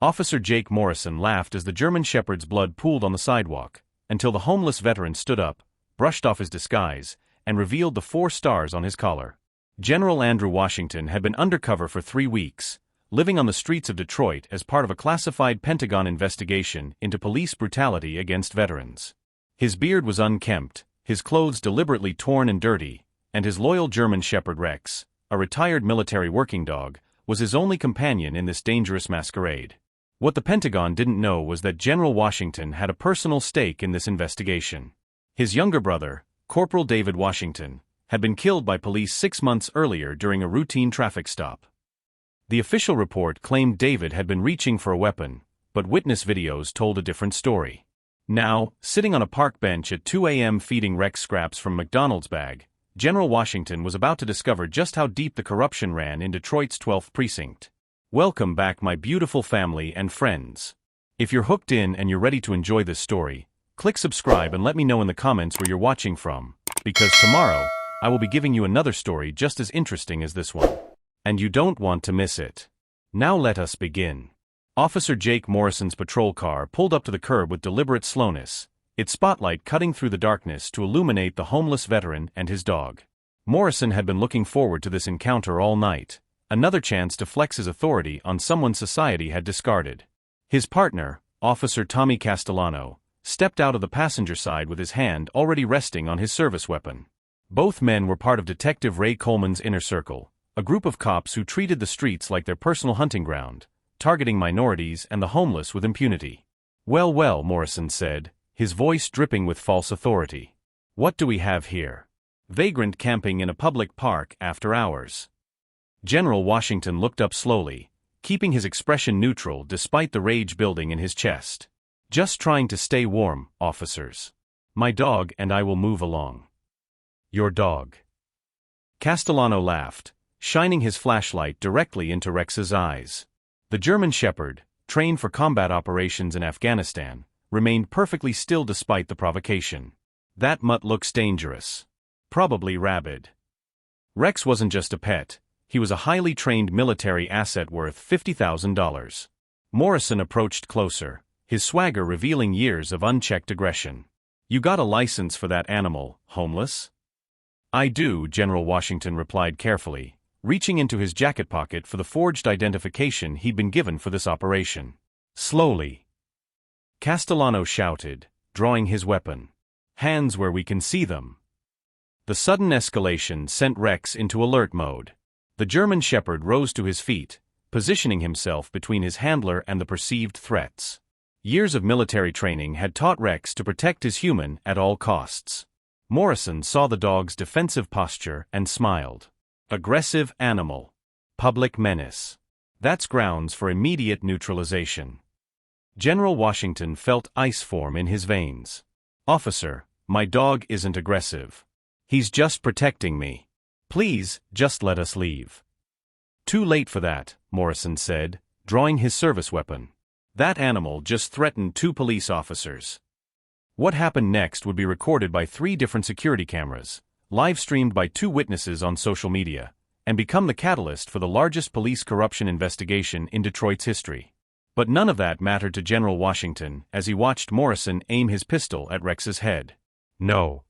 Officer Jake Morrison laughed as the German Shepherd's blood pooled on the sidewalk, until the homeless veteran stood up, brushed off his disguise, and revealed the 4 stars on his collar. General Andrew Washington had been undercover for 3 weeks, living on the streets of Detroit as part of a classified Pentagon investigation into police brutality against veterans. His beard was unkempt, his clothes deliberately torn and dirty, and his loyal German Shepherd Rex, a retired military working dog, was his only companion in this dangerous masquerade. What the Pentagon didn't know was that General Washington had a personal stake in this investigation. His younger brother, Corporal David Washington, had been killed by police 6 months earlier during a routine traffic stop. The official report claimed David had been reaching for a weapon, but witness videos told a different story. Now, sitting on a park bench at 2 a.m. feeding Rex scraps from McDonald's bag, General Washington was about to discover just how deep the corruption ran in Detroit's 12th precinct. Welcome back, my beautiful family and friends. If you're hooked in and you're ready to enjoy this story, click subscribe and let me know in the comments where you're watching from, because tomorrow, I will be giving you another story just as interesting as this one. And you don't want to miss it. Now let us begin. Officer Jake Morrison's patrol car pulled up to the curb with deliberate slowness, its spotlight cutting through the darkness to illuminate the homeless veteran and his dog. Morrison had been looking forward to this encounter all night, another chance to flex his authority on someone society had discarded. His partner, Officer Tommy Castellano, stepped out of the passenger side with his hand already resting on his service weapon. Both men were part of Detective Ray Coleman's inner circle, a group of cops who treated the streets like their personal hunting ground, targeting minorities and the homeless with impunity. Well, well, Morrison said, his voice dripping with false authority. What do we have here? Vagrant camping in a public park after hours. General Washington looked up slowly, keeping his expression neutral despite the rage building in his chest. Just trying to stay warm, officers. My dog and I will move along. Your dog. Castellano laughed, shining his flashlight directly into Rex's eyes. The German Shepherd, trained for combat operations in Afghanistan, remained perfectly still despite the provocation. That mutt looks dangerous. Probably rabid. Rex wasn't just a pet, he was a highly trained military asset worth $50,000. Morrison approached closer, his swagger revealing years of unchecked aggression. You got a license for that animal, homeless? I do, General Washington replied carefully, reaching into his jacket pocket for the forged identification he'd been given for this operation. Slowly. Castellano shouted, drawing his weapon. Hands where we can see them. The sudden escalation sent Rex into alert mode. The German Shepherd rose to his feet, positioning himself between his handler and the perceived threats. Years of military training had taught Rex to protect his human at all costs. Morrison saw the dog's defensive posture and smiled. Aggressive animal. Public menace. That's grounds for immediate neutralization. General Washington felt ice form in his veins. Officer, my dog isn't aggressive. He's just protecting me. Please, just let us leave. Too late for that, Morrison said, drawing his service weapon. That animal just threatened 2 police officers. What happened next would be recorded by 3 different security cameras, live-streamed by 2 witnesses on social media, and become the catalyst for the largest police corruption investigation in Detroit's history. But none of that mattered to General Washington as he watched Morrison aim his pistol at Rex's head. No.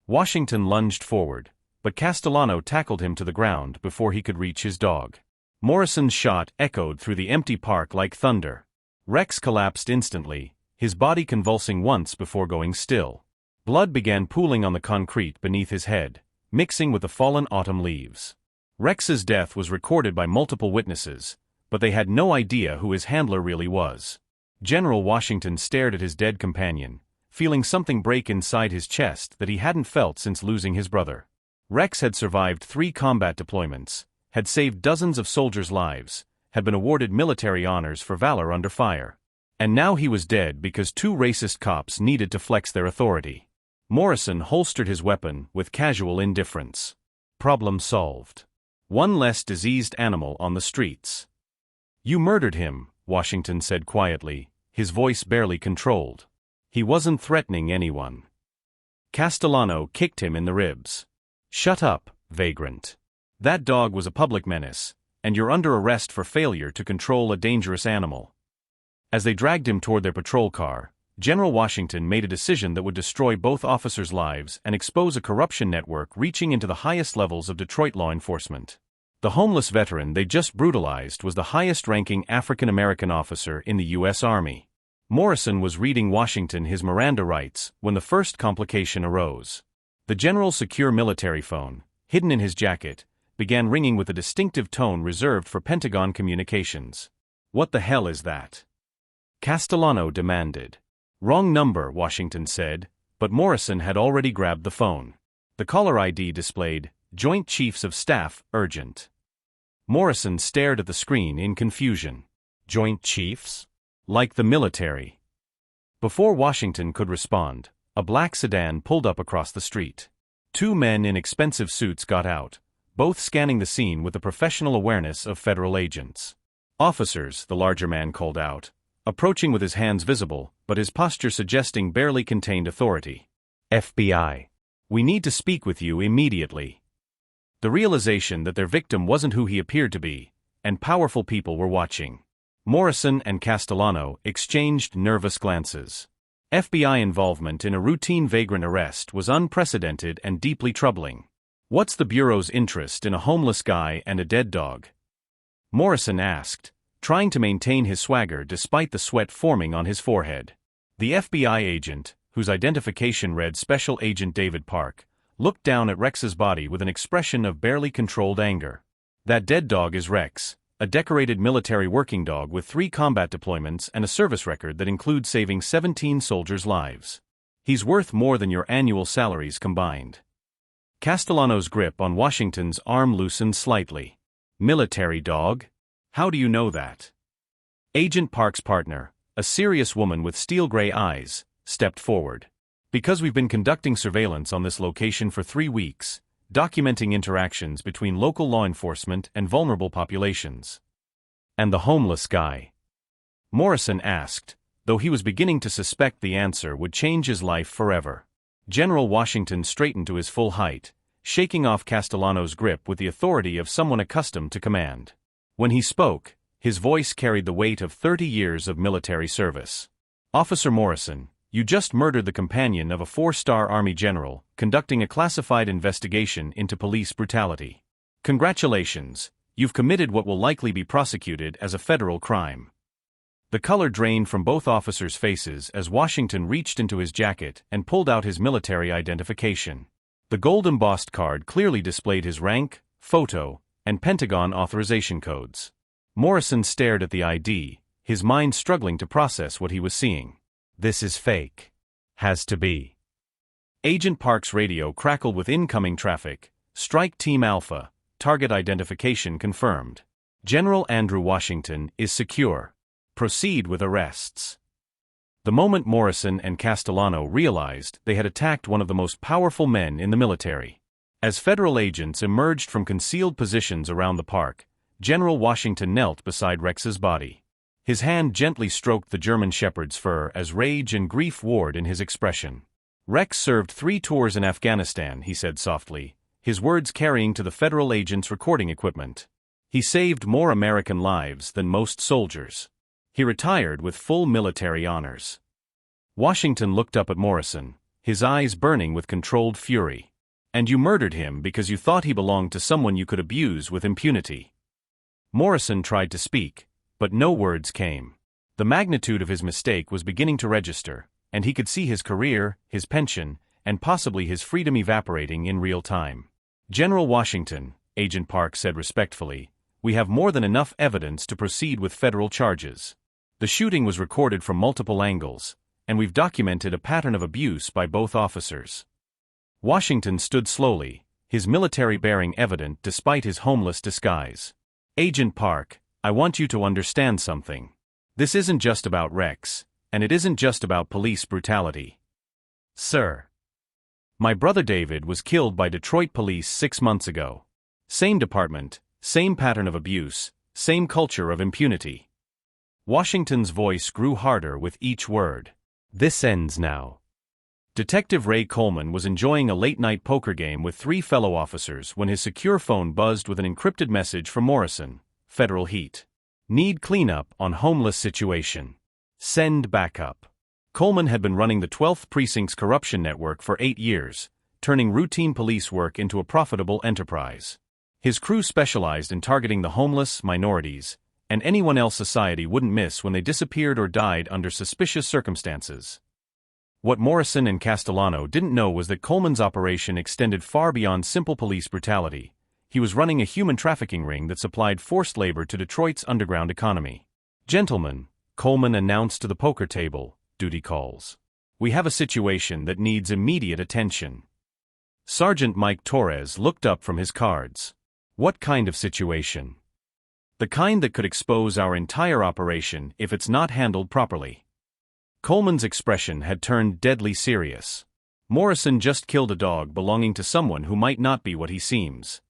Washington lunged forward, but Castellano tackled him to the ground before he could reach his dog. Morrison's shot echoed through the empty park like thunder. Rex collapsed instantly, his body convulsing once before going still. Blood began pooling on the concrete beneath his head, mixing with the fallen autumn leaves. Rex's death was recorded by multiple witnesses, but they had no idea who his handler really was. General Washington stared at his dead companion, feeling something break inside his chest that he hadn't felt since losing his brother. Rex had survived 3 combat deployments, had saved dozens of soldiers' lives, had been awarded military honors for valor under fire. And now he was dead because 2 racist cops needed to flex their authority. Morrison holstered his weapon with casual indifference. Problem solved. One less diseased animal on the streets. You murdered him, Washington said quietly, his voice barely controlled. He wasn't threatening anyone. Castellano kicked him in the ribs. Shut up, vagrant. That dog was a public menace, and you're under arrest for failure to control a dangerous animal. As they dragged him toward their patrol car, General Washington made a decision that would destroy both officers' lives and expose a corruption network reaching into the highest levels of Detroit law enforcement. The homeless veteran they just brutalized was the highest-ranking African-American officer in the U.S. Army. Morrison was reading Washington his Miranda rights when the first complication arose. The general's secure military phone, hidden in his jacket, began ringing with a distinctive tone reserved for Pentagon communications. "What the hell is that?" Castellano demanded. "Wrong number," Washington said, but Morrison had already grabbed the phone. The caller ID displayed, "Joint Chiefs of Staff, urgent." Morrison stared at the screen in confusion. Joint Chiefs? Like the military. Before Washington could respond, a black sedan pulled up across the street. Two men in expensive suits got out, both scanning the scene with the professional awareness of federal agents. "Officers," the larger man called out, approaching with his hands visible, but his posture suggesting barely contained authority. "FBI. We need to speak with you immediately." The realization that their victim wasn't who he appeared to be, and powerful people were watching. Morrison and Castellano exchanged nervous glances. FBI involvement in a routine vagrant arrest was unprecedented and deeply troubling. "What's the Bureau's interest in a homeless guy and a dead dog?" Morrison asked, trying to maintain his swagger despite the sweat forming on his forehead. The FBI agent, whose identification read Special Agent David Park, looked down at Rex's body with an expression of barely controlled anger. "That dead dog is Rex, a decorated military working dog with 3 combat deployments and a service record that includes saving 17 soldiers' lives. He's worth more than your annual salaries combined." Castellano's grip on Washington's arm loosened slightly. "Military dog? How do you know that?" Agent Park's partner, a serious woman with steel-gray eyes, stepped forward. "Because we've been conducting surveillance on this location for 3 weeks, documenting interactions between local law enforcement and vulnerable populations." "And the homeless guy?" Morrison asked, though he was beginning to suspect the answer would change his life forever. General Washington straightened to his full height, shaking off Castellano's grip with the authority of someone accustomed to command. When he spoke, his voice carried the weight of 30 years of military service. "Officer Morrison, you just murdered the companion of a 4-star Army general, conducting a classified investigation into police brutality. Congratulations, you've committed what will likely be prosecuted as a federal crime." The color drained from both officers' faces as Washington reached into his jacket and pulled out his military identification. The gold-embossed card clearly displayed his rank, photo, and Pentagon authorization codes. Morrison stared at the ID, his mind struggling to process what he was seeing. "This is fake. Has to be." Agent Park's radio crackled with incoming traffic. "Strike Team Alpha, target identification confirmed. General Andrew Washington is secure. Proceed with arrests." The moment Morrison and Castellano realized they had attacked one of the most powerful men in the military. As federal agents emerged from concealed positions around the park, General Washington knelt beside Rex's body. His hand gently stroked the German Shepherd's fur as rage and grief warred in his expression. "Rex served 3 tours in Afghanistan," he said softly, his words carrying to the federal agent's recording equipment. "He saved more American lives than most soldiers. He retired with full military honors." Washington looked up at Morrison, his eyes burning with controlled fury. "And you murdered him because you thought he belonged to someone you could abuse with impunity." Morrison tried to speak, but no words came. The magnitude of his mistake was beginning to register, and he could see his career, his pension, and possibly his freedom evaporating in real time. "General Washington," Agent Park said respectfully, "we have more than enough evidence to proceed with federal charges. The shooting was recorded from multiple angles, and we've documented a pattern of abuse by both officers." Washington stood slowly, his military bearing evident despite his homeless disguise. "Agent Park, I want you to understand something. This isn't just about Rex, and it isn't just about police brutality. Sir, my brother David was killed by Detroit police 6 months ago. Same department, same pattern of abuse, same culture of impunity." Washington's voice grew harder with each word. "This ends now." Detective Ray Coleman was enjoying a late-night poker game with 3 fellow officers when his secure phone buzzed with an encrypted message from Morrison. "Federal heat. Need cleanup on homeless situation." Send backup. Coleman had been running the 12th Precinct's corruption network for 8 years, turning routine police work into a profitable enterprise. His crew specialized in targeting the homeless, minorities, and anyone else society wouldn't miss when they disappeared or died under suspicious circumstances. What Morrison and Castellano didn't know was that Coleman's operation extended far beyond simple police brutality. He was running a human trafficking ring that supplied forced labor to Detroit's underground economy. "Gentlemen," Coleman announced to the poker table, "duty calls. We have a situation that needs immediate attention." Sergeant Mike Torres looked up from his cards. "What kind of situation?" "The kind that could expose our entire operation if it's not handled properly." Coleman's expression had turned deadly serious. "Morrison just killed a dog belonging to someone who might not be what he seems."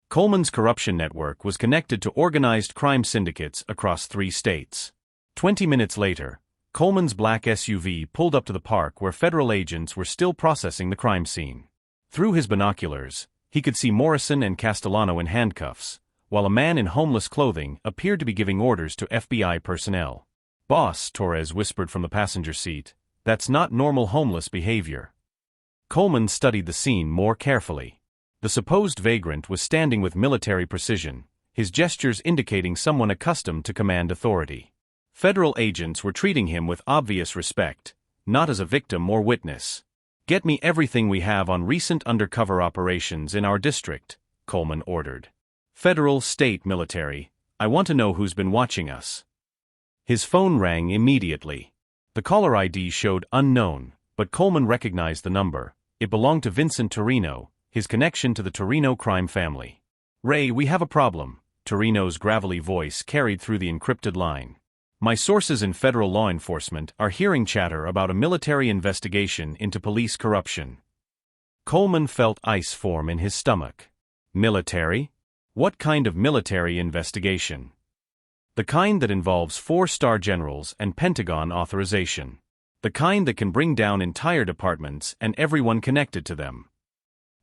Coleman's corruption network was connected to organized crime syndicates across 3 states. 20 minutes later, Coleman's black SUV pulled up to the park where federal agents were still processing the crime scene. Through his binoculars, he could see Morrison and Castellano in handcuffs, while a man in homeless clothing appeared to be giving orders to FBI personnel. "Boss," Torres whispered from the passenger seat, "that's not normal homeless behavior." Coleman studied the scene more carefully. The supposed vagrant was standing with military precision, his gestures indicating someone accustomed to command authority. Federal agents were treating him with obvious respect, not as a victim or witness. "Get me everything we have on recent undercover operations in our district," Coleman ordered. "Federal, state, military, I want to know who's been watching us." His phone rang immediately. The caller ID showed unknown, but Coleman recognized the number. It belonged to Vincent Torino, his connection to the Torino crime family. "Ray, we have a problem," Torino's gravelly voice carried through the encrypted line. "My sources in federal law enforcement are hearing chatter about a military investigation into police corruption." Coleman felt ice form in his stomach. "Military? What kind of military investigation?" "The kind that involves 4-star generals and Pentagon authorization. The kind that can bring down entire departments and everyone connected to them."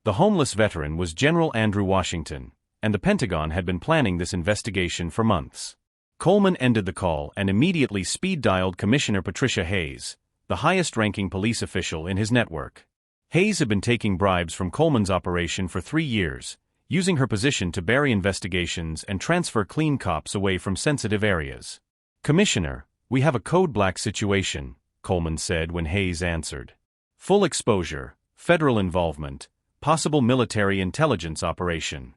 The homeless veteran was General Andrew Washington, and the Pentagon had been planning this investigation for months. Coleman ended the call and immediately speed-dialed Commissioner Patricia Hayes, the highest-ranking police official in his network. Hayes had been taking bribes from Coleman's operation for 3 years, using her position to bury investigations and transfer clean cops away from sensitive areas. "Commissioner, we have a code black situation," Coleman said when Hayes answered. "Full exposure, federal involvement, possible military intelligence operation."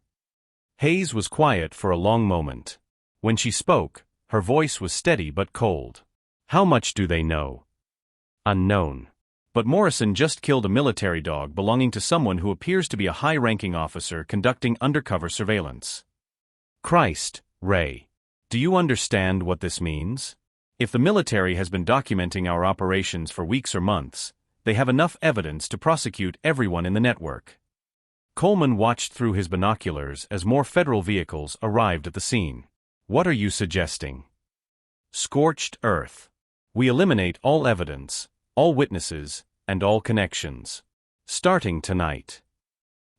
Hayes was quiet for a long moment. When she spoke, her voice was steady but cold. "How much do they know?" "Unknown. But Morrison just killed a military dog belonging to someone who appears to be a high-ranking officer conducting undercover surveillance." "Christ, Ray. Do you understand what this means? If the military has been documenting our operations for weeks or months, they have enough evidence to prosecute everyone in the network." Coleman watched through his binoculars as more federal vehicles arrived at the scene. "What are you suggesting?" "Scorched earth. We eliminate all evidence, all witnesses, and all connections. Starting tonight."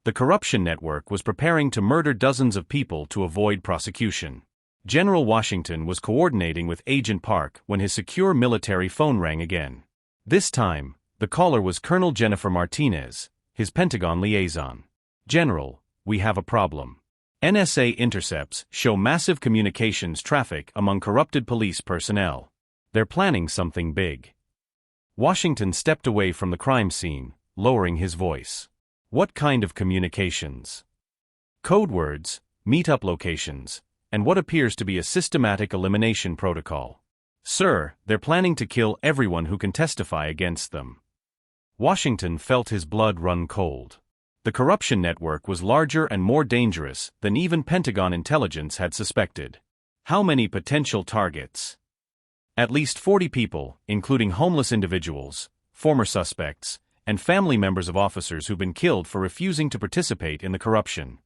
The corruption network was preparing to murder dozens of people to avoid prosecution. General Washington was coordinating with Agent Park when his secure military phone rang again. This time, the caller was Colonel Jennifer Martinez, his Pentagon liaison. "General, we have a problem. NSA intercepts show massive communications traffic among corrupted police personnel. They're planning something big." Washington stepped away from the crime scene, lowering his voice. "What kind of communications?" "Code words, meet-up locations, and what appears to be a systematic elimination protocol. Sir, they're planning to kill everyone who can testify against them." Washington felt his blood run cold. The corruption network was larger and more dangerous than even Pentagon intelligence had suspected. How many potential targets? At least 40 people, including homeless individuals, former suspects, and family members of officers who've been killed for refusing to participate in the corruption.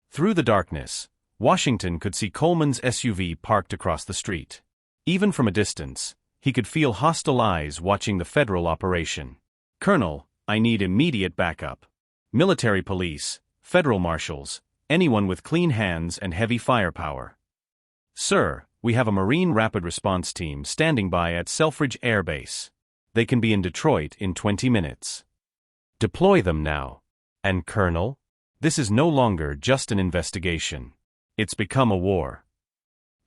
Through the darkness, Washington could see Coleman's SUV parked across the street. Even from a distance, he could feel hostile eyes watching the federal operation. "Colonel, I need immediate backup. Military police, federal marshals, anyone with clean hands and heavy firepower." "Sir, We have a Marine Rapid Response Team standing by at Selfridge Air Base. They can be in Detroit in 20 minutes. Deploy them now. And Colonel? This is no longer just an investigation. It's become a war.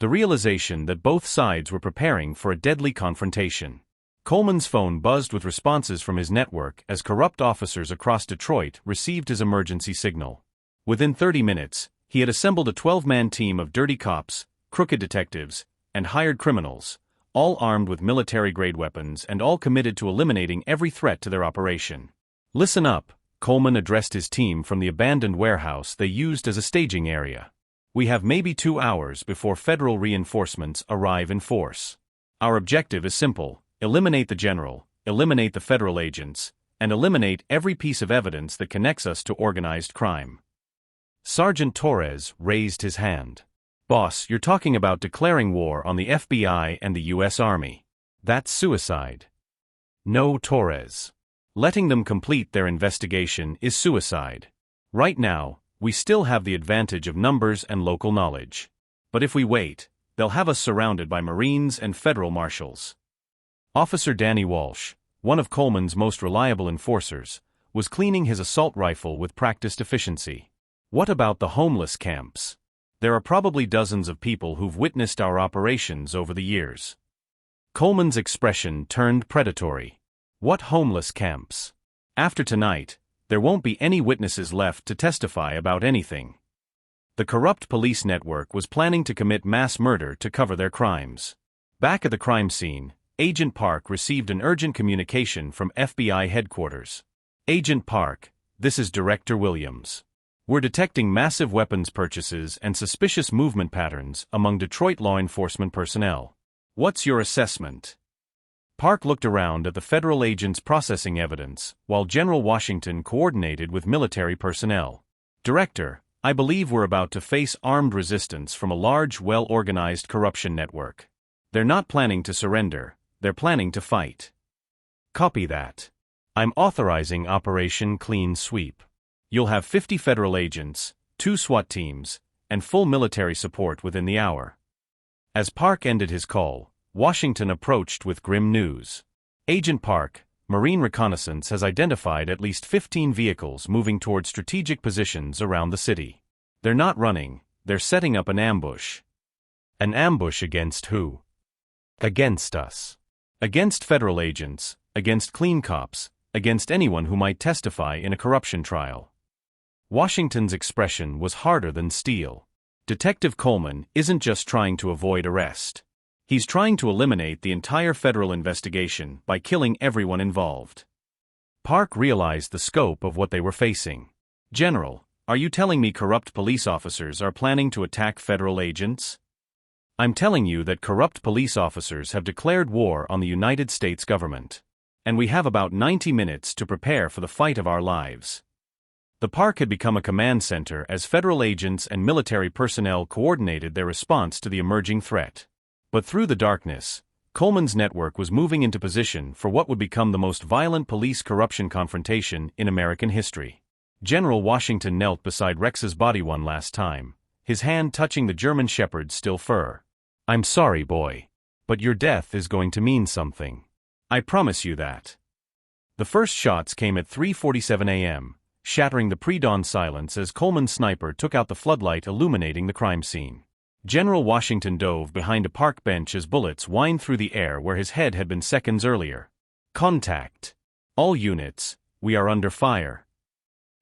The realization that both sides were preparing for a deadly confrontation. Coleman's phone buzzed with responses from his network as corrupt officers across Detroit received his emergency signal. Within 30 minutes, he had assembled a 12-man team of dirty cops, crooked detectives, and hired criminals, all armed with military-grade weapons and all committed to eliminating every threat to their operation. Listen up, Coleman addressed his team from the abandoned warehouse they used as a staging area. We have maybe 2 hours before federal reinforcements arrive in force. Our objective is simple: eliminate the general, eliminate the federal agents, and eliminate every piece of evidence that connects us to organized crime. Sergeant Torres raised his hand. Boss, you're talking about declaring war on the FBI and the U.S. Army. That's suicide. No, Torres. Letting them complete their investigation is suicide. Right now, we still have the advantage of numbers and local knowledge. But if we wait, they'll have us surrounded by Marines and federal marshals. Officer Danny Walsh, one of Coleman's most reliable enforcers, was cleaning his assault rifle with practiced efficiency. What about the homeless camps? There are probably dozens of people who've witnessed our operations over the years. Coleman's expression turned predatory. What homeless camps? After tonight, there won't be any witnesses left to testify about anything. The corrupt police network was planning to commit mass murder to cover their crimes. Back at the crime scene, Agent Park received an urgent communication from FBI headquarters. Agent Park, this is Director Williams. We're detecting massive weapons purchases and suspicious movement patterns among Detroit law enforcement personnel. What's your assessment? Park looked around at the federal agents processing evidence, while General Washington coordinated with military personnel. Director, I believe we're about to face armed resistance from a large, well-organized corruption network. They're not planning to surrender, they're planning to fight. Copy that. I'm authorizing Operation Clean Sweep. You'll have 50 federal agents, 2 SWAT teams, and full military support within the hour. As Park ended his call, Washington approached with grim news. Agent Park, Marine Reconnaissance has identified at least 15 vehicles moving toward strategic positions around the city. They're not running, they're setting up an ambush. An ambush against who? Against us. Against federal agents, against clean cops, against anyone who might testify in a corruption trial. Washington's expression was harder than steel. Detective Coleman isn't just trying to avoid arrest. He's trying to eliminate the entire federal investigation by killing everyone involved. Park realized the scope of what they were facing. General, are you telling me corrupt police officers are planning to attack federal agents? I'm telling you that corrupt police officers have declared war on the United States government. And we have about 90 minutes to prepare for the fight of our lives. The park had become a command center as federal agents and military personnel coordinated their response to the emerging threat. But through the darkness, Coleman's network was moving into position for what would become the most violent police corruption confrontation in American history. General Washington knelt beside Rex's body one last time, his hand touching the German Shepherd's still fur. I'm sorry, boy. But your death is going to mean something. I promise you that. The first shots came at 3:47 a.m., shattering the pre-dawn silence as Coleman's sniper took out the floodlight illuminating the crime scene. General Washington dove behind a park bench as bullets whined through the air where his head had been seconds earlier. Contact. All units, we are under fire.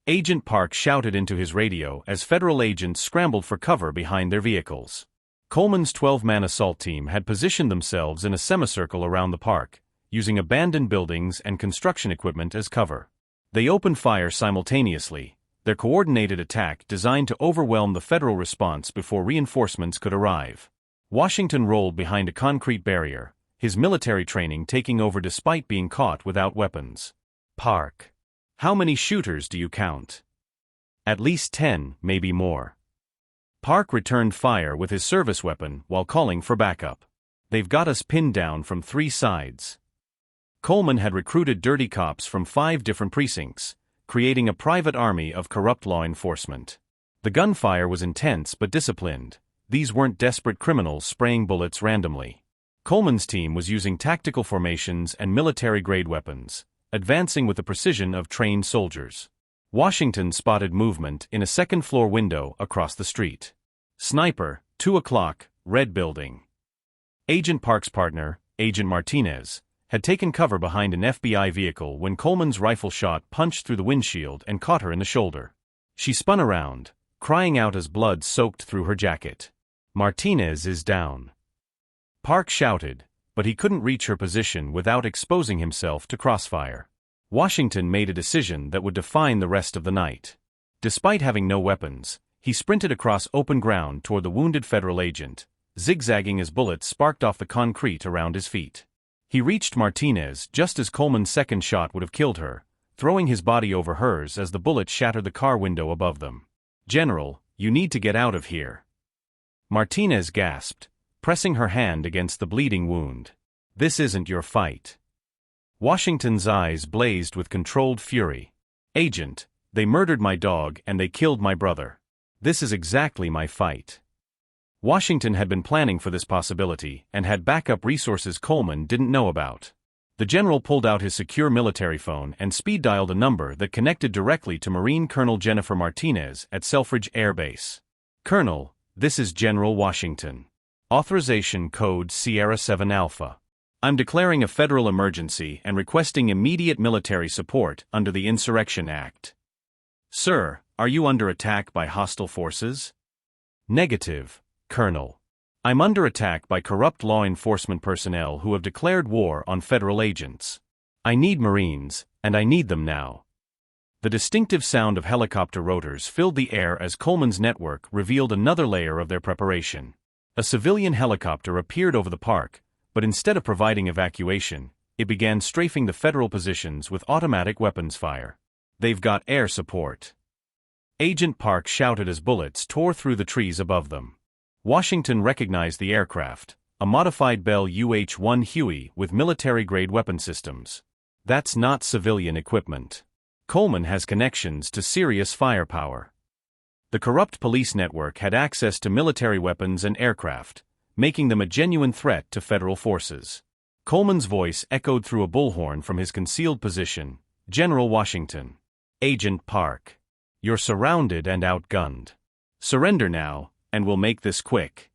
Agent Park shouted into his radio as federal agents scrambled for cover behind their vehicles. Coleman's 12-man assault team had positioned themselves in a semicircle around the park, using abandoned buildings and construction equipment as cover. They opened fire simultaneously, their coordinated attack designed to overwhelm the federal response before reinforcements could arrive. Washington rolled behind a concrete barrier, his military training taking over despite being caught without weapons. Park. How many shooters do you count? At least 10, maybe more. Park returned fire with his service weapon while calling for backup. They've got us pinned down from 3 sides. Coleman had recruited dirty cops from 5 different precincts, creating a private army of corrupt law enforcement. The gunfire was intense but disciplined, These weren't desperate criminals spraying bullets randomly. Coleman's team was using tactical formations and military-grade weapons, advancing with the precision of trained soldiers. Washington spotted movement in a second-floor window across the street. Sniper, 2 o'clock, red building. Agent Park's partner, Agent Martinez, had taken cover behind an FBI vehicle when Coleman's rifle shot punched through the windshield and caught her in the shoulder. She spun around, crying out as blood soaked through her jacket. "Martinez is down." Park shouted, but he couldn't reach her position without exposing himself to crossfire. Washington made a decision that would define the rest of the night. Despite having no weapons, he sprinted across open ground toward the wounded federal agent, zigzagging as bullets sparked off the concrete around his feet. He reached Martinez just as Coleman's second shot would have killed her, throwing his body over hers as the bullet shattered the car window above them. "General, you need to get out of here." Martinez gasped, pressing her hand against the bleeding wound. "This isn't your fight." Washington's eyes blazed with controlled fury. "Agent, they murdered my dog and they killed my brother. This is exactly my fight." Washington had been planning for this possibility and had backup resources Coleman didn't know about. The general pulled out his secure military phone and speed-dialed a number that connected directly to Marine Colonel Jennifer Martinez at Selfridge Air Base. "Colonel, this is General Washington. Authorization code Sierra 7 Alpha. I'm declaring a federal emergency and requesting immediate military support under the Insurrection Act." "Sir, are you under attack by hostile forces?" "Negative, Colonel. I'm under attack by corrupt law enforcement personnel who have declared war on federal agents. I need Marines, and I need them now." The distinctive sound of helicopter rotors filled the air as Coleman's network revealed another layer of their preparation. A civilian helicopter appeared over the park, but instead of providing evacuation, it began strafing the federal positions with automatic weapons fire. "They've got air support." Agent Park shouted as bullets tore through the trees above them. Washington recognized the aircraft, a modified Bell UH-1 Huey with military-grade weapon systems. "That's not civilian equipment. Coleman has connections to serious firepower." The corrupt police network had access to military weapons and aircraft, making them a genuine threat to federal forces. Coleman's voice echoed through a bullhorn from his concealed position. "General Washington. Agent Park. You're surrounded and outgunned. Surrender now, and we'll make this quick."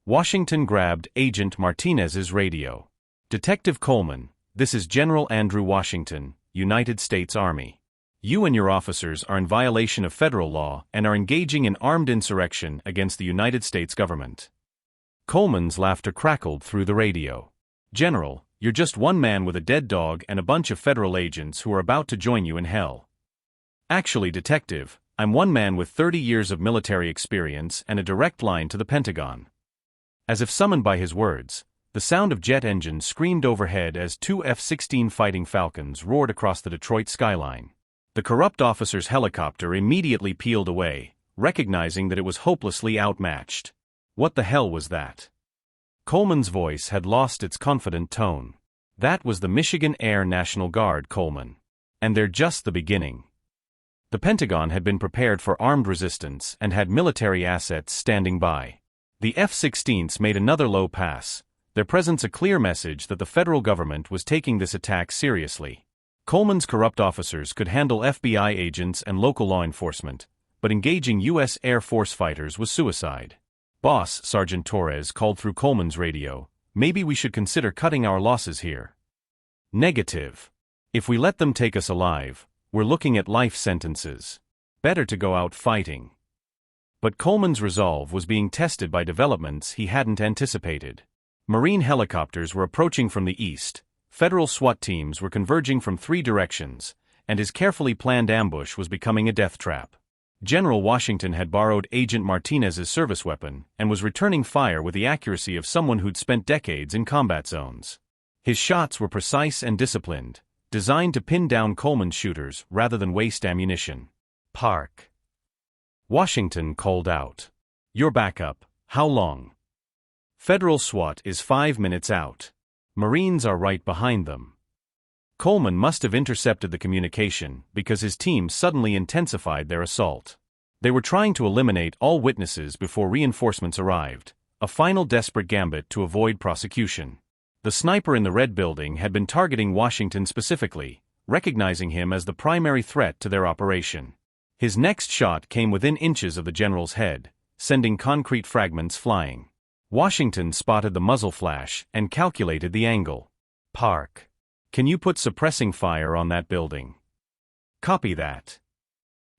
Washington grabbed Agent Martinez's radio. "Detective Coleman, this is General Andrew Washington, United States Army. You and your officers are in violation of federal law and are engaging in armed insurrection against the United States government." Coleman's laughter crackled through the radio. "General, you're just one man with a dead dog and a bunch of federal agents who are about to join you in hell." "Actually, Detective, I'm one man with 30 years of military experience and a direct line to the Pentagon." As if summoned by his words, the sound of jet engines screamed overhead as 2 F-16 Fighting Falcons roared across the Detroit skyline. The corrupt officer's helicopter immediately peeled away, recognizing that it was hopelessly outmatched. What the hell was that? Coleman's voice had lost its confident tone. "That was the Michigan Air National Guard, Coleman. And they're just the beginning." The Pentagon had been prepared for armed resistance and had military assets standing by. The F-16s made another low pass, their presence a clear message that the federal government was taking this attack seriously. Coleman's corrupt officers could handle FBI agents and local law enforcement, but engaging U.S. Air Force fighters was suicide. "Boss," Sergeant Torres called through Coleman's radio, "maybe we should consider cutting our losses here." "Negative. If we let them take us alive, we're looking at life sentences. Better to go out fighting." But Coleman's resolve was being tested by developments he hadn't anticipated. Marine helicopters were approaching from the east, federal SWAT teams were converging from 3 directions, and his carefully planned ambush was becoming a death trap. General Washington had borrowed Agent Martinez's service weapon and was returning fire with the accuracy of someone who'd spent decades in combat zones. His shots were precise and disciplined, designed to pin down Coleman's shooters rather than waste ammunition. "Park." Washington called out. "Your backup, how long?" "Federal SWAT is 5 minutes out. Marines are right behind them." Coleman must have intercepted the communication because his team suddenly intensified their assault. They were trying to eliminate all witnesses before reinforcements arrived, a final desperate gambit to avoid prosecution. The sniper in the red building had been targeting Washington specifically, recognizing him as the primary threat to their operation. His next shot came within inches of the general's head, sending concrete fragments flying. Washington spotted the muzzle flash and calculated the angle. "Park. Can you put suppressing fire on that building?" "Copy that."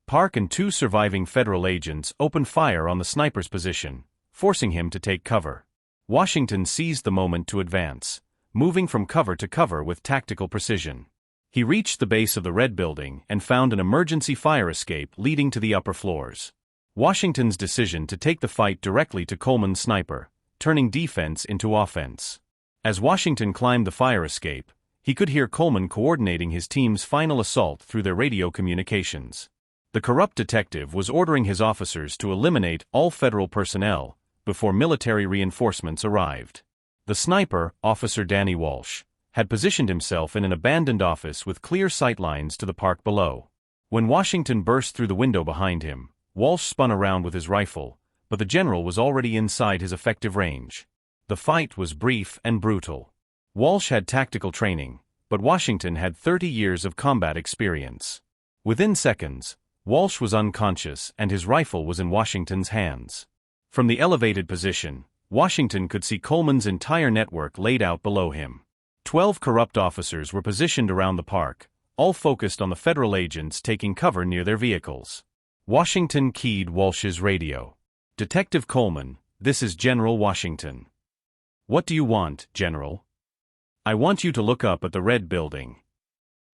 Park and two surviving federal agents opened fire on the sniper's position, forcing him to take cover. Washington seized the moment to advance, moving from cover to cover with tactical precision. He reached the base of the red building and found an emergency fire escape leading to the upper floors. Washington's decision to take the fight directly to Coleman's sniper, turning defense into offense. As Washington climbed the fire escape, he could hear Coleman coordinating his team's final assault through their radio communications. The corrupt detective was ordering his officers to eliminate all federal personnel before military reinforcements arrived. The sniper, Officer Danny Walsh, had positioned himself in an abandoned office with clear sightlines to the park below. When Washington burst through the window behind him, Walsh spun around with his rifle, but the general was already inside his effective range. The fight was brief and brutal. Walsh had tactical training, but Washington had 30 years of combat experience. Within seconds, Walsh was unconscious and his rifle was in Washington's hands. From the elevated position, Washington could see Coleman's entire network laid out below him. 12 corrupt officers were positioned around the park, all focused on the federal agents taking cover near their vehicles. Washington keyed Walsh's radio. "Detective Coleman, this is General Washington." "What do you want, General?" "I want you to look up at the red building."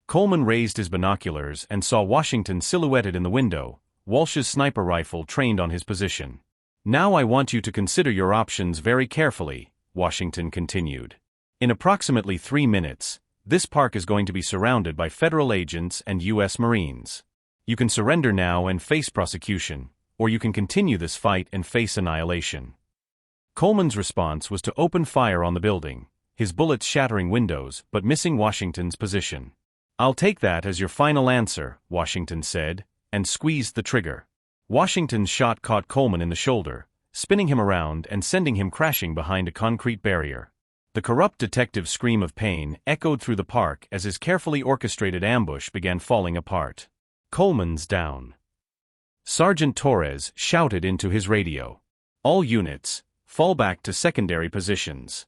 Coleman raised his binoculars and saw Washington silhouetted in the window, Walsh's sniper rifle trained on his position. "Now I want you to consider your options very carefully," Washington continued. "In approximately 3 minutes, this park is going to be surrounded by federal agents and U.S. Marines. You can surrender now and face prosecution, or you can continue this fight and face annihilation." Coleman's response was to open fire on the building, his bullets shattering windows but missing Washington's position. "I'll take that as your final answer," Washington said, and squeezed the trigger. Washington's shot caught Coleman in the shoulder, spinning him around and sending him crashing behind a concrete barrier. The corrupt detective's scream of pain echoed through the park as his carefully orchestrated ambush began falling apart. "Coleman's down." Sergeant Torres shouted into his radio. "All units, fall back to secondary positions."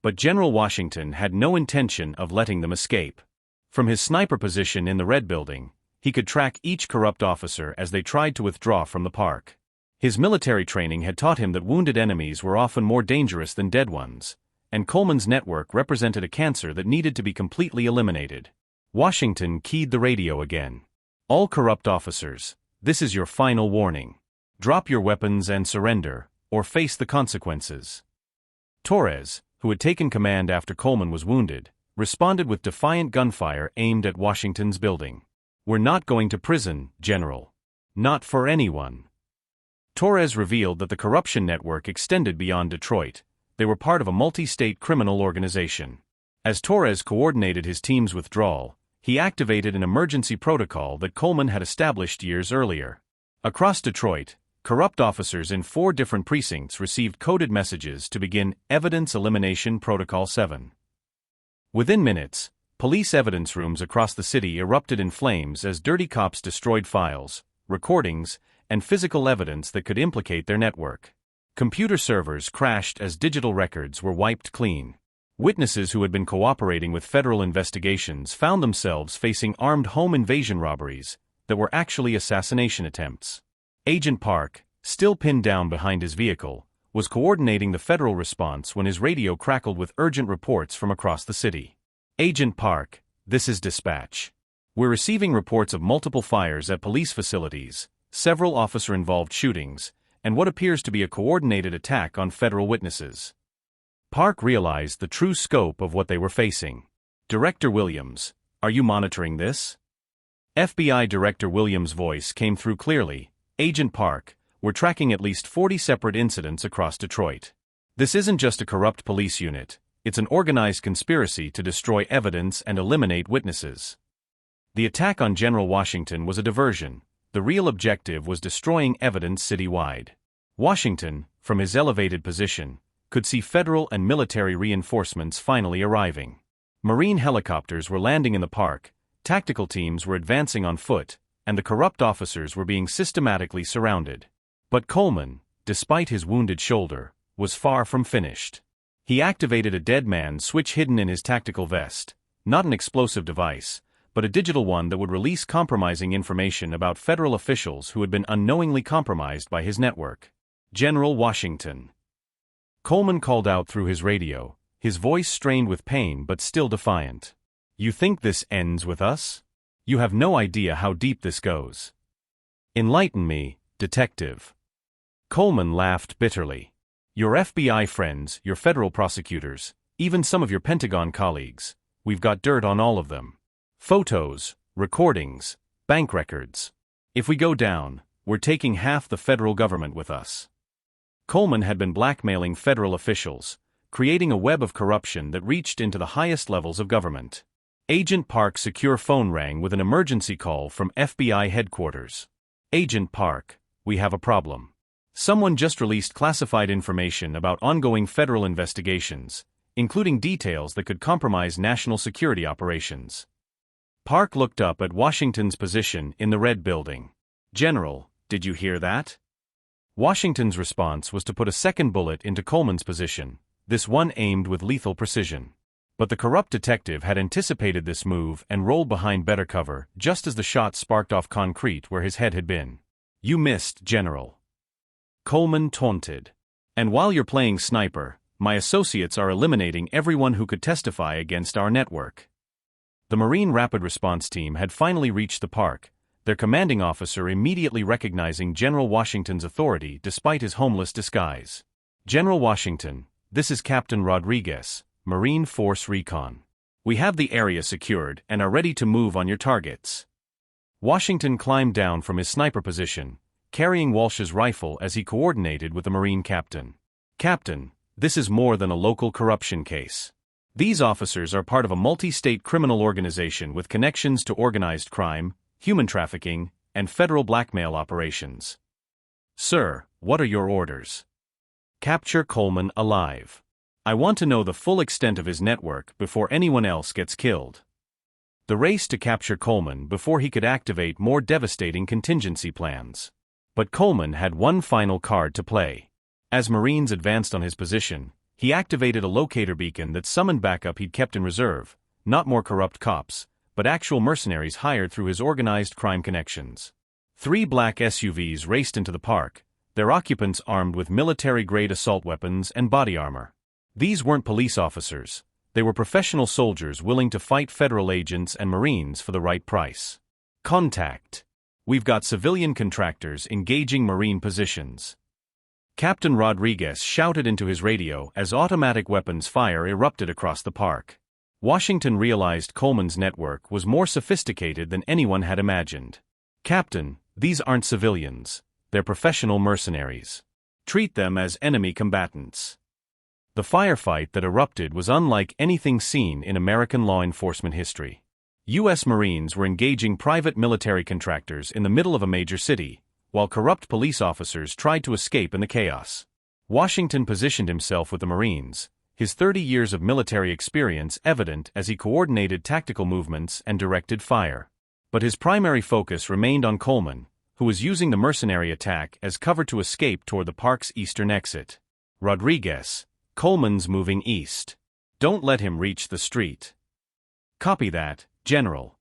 But General Washington had no intention of letting them escape. From his sniper position in the red building, he could track each corrupt officer as they tried to withdraw from the park. His military training had taught him that wounded enemies were often more dangerous than dead ones, and Coleman's network represented a cancer that needed to be completely eliminated. Washington keyed the radio again. "All corrupt officers, this is your final warning. Drop your weapons and surrender, or face the consequences." Torres, who had taken command after Coleman was wounded, responded with defiant gunfire aimed at Washington's building. "We're not going to prison, General. Not for anyone." Torres revealed that the corruption network extended beyond Detroit. They were part of a multi-state criminal organization. As Torres coordinated his team's withdrawal, he activated an emergency protocol that Coleman had established years earlier. Across Detroit, corrupt officers in 4 different precincts received coded messages to begin Evidence Elimination Protocol 7. Within minutes, police evidence rooms across the city erupted in flames as dirty cops destroyed files, recordings, and physical evidence that could implicate their network. Computer servers crashed as digital records were wiped clean. Witnesses who had been cooperating with federal investigations found themselves facing armed home invasion robberies that were actually assassination attempts. Agent Park, still pinned down behind his vehicle, was coordinating the federal response when his radio crackled with urgent reports from across the city. "Agent Park, this is dispatch. We're receiving reports of multiple fires at police facilities, several officer-involved shootings, and what appears to be a coordinated attack on federal witnesses." Park realized the true scope of what they were facing. "Director Williams, are you monitoring this?" FBI Director Williams' voice came through clearly. "Agent Park, we're tracking at least 40 separate incidents across Detroit. This isn't just a corrupt police unit, it's an organized conspiracy to destroy evidence and eliminate witnesses." The attack on General Washington was a diversion, The real objective was destroying evidence citywide. Washington, from his elevated position, could see federal and military reinforcements finally arriving. Marine helicopters were landing in the park, tactical teams were advancing on foot, and the corrupt officers were being systematically surrounded. But Coleman, despite his wounded shoulder, was far from finished. He activated a dead man switch hidden in his tactical vest, not an explosive device, but a digital one that would release compromising information about federal officials who had been unknowingly compromised by his network. General Washington. Coleman called out through his radio, his voice strained with pain but still defiant. You think this ends with us? You have no idea how deep this goes. Enlighten me, detective. Coleman laughed bitterly. Your FBI friends, your federal prosecutors, even some of your Pentagon colleagues, we've got dirt on all of them. Photos, recordings, bank records. If we go down, we're taking half the federal government with us. Coleman had been blackmailing federal officials, creating a web of corruption that reached into the highest levels of government. Agent Park's secure phone rang with an emergency call from FBI headquarters. Agent Park, we have a problem. Someone just released classified information about ongoing federal investigations, including details that could compromise national security operations. Park looked up at Washington's position in the Red Building. General, did you hear that? Washington's response was to put a second bullet into Coleman's position, this one aimed with lethal precision. But the corrupt detective had anticipated this move and rolled behind better cover just as the shot sparked off concrete where his head had been. You missed, General. Coleman taunted. And while you're playing sniper, my associates are eliminating everyone who could testify against our network. The Marine Rapid Response Team had finally reached the park, their commanding officer immediately recognizing General Washington's authority despite his homeless disguise. General Washington, this is Captain Rodriguez, Marine Force Recon. We have the area secured and are ready to move on your targets. Washington climbed down from his sniper position, carrying Walsh's rifle as he coordinated with the Marine captain. Captain, this is more than a local corruption case. These officers are part of a multi-state criminal organization with connections to organized crime, human trafficking, and federal blackmail operations. Sir, what are your orders? Capture Coleman alive. I want to know the full extent of his network before anyone else gets killed. The race to capture Coleman before he could activate more devastating contingency plans. But Coleman had one final card to play. As Marines advanced on his position, he activated a locator beacon that summoned backup he'd kept in reserve, not more corrupt cops, but actual mercenaries hired through his organized crime connections. 3 black SUVs raced into the park, their occupants armed with military-grade assault weapons and body armor. These weren't police officers, they were professional soldiers willing to fight federal agents and Marines for the right price. Contact. We've got civilian contractors engaging Marine positions. Captain Rodriguez shouted into his radio as automatic weapons fire erupted across the park. Washington realized Coleman's network was more sophisticated than anyone had imagined. Captain, these aren't civilians, they're professional mercenaries. Treat them as enemy combatants. The firefight that erupted was unlike anything seen in American law enforcement history. U.S. Marines were engaging private military contractors in the middle of a major city, while corrupt police officers tried to escape in the chaos. Washington positioned himself with the Marines, his 30 years of military experience evident as he coordinated tactical movements and directed fire. But his primary focus remained on Coleman, who was using the mercenary attack as cover to escape toward the park's eastern exit. Rodriguez, Coleman's moving east. Don't let him reach the street. Copy that, General.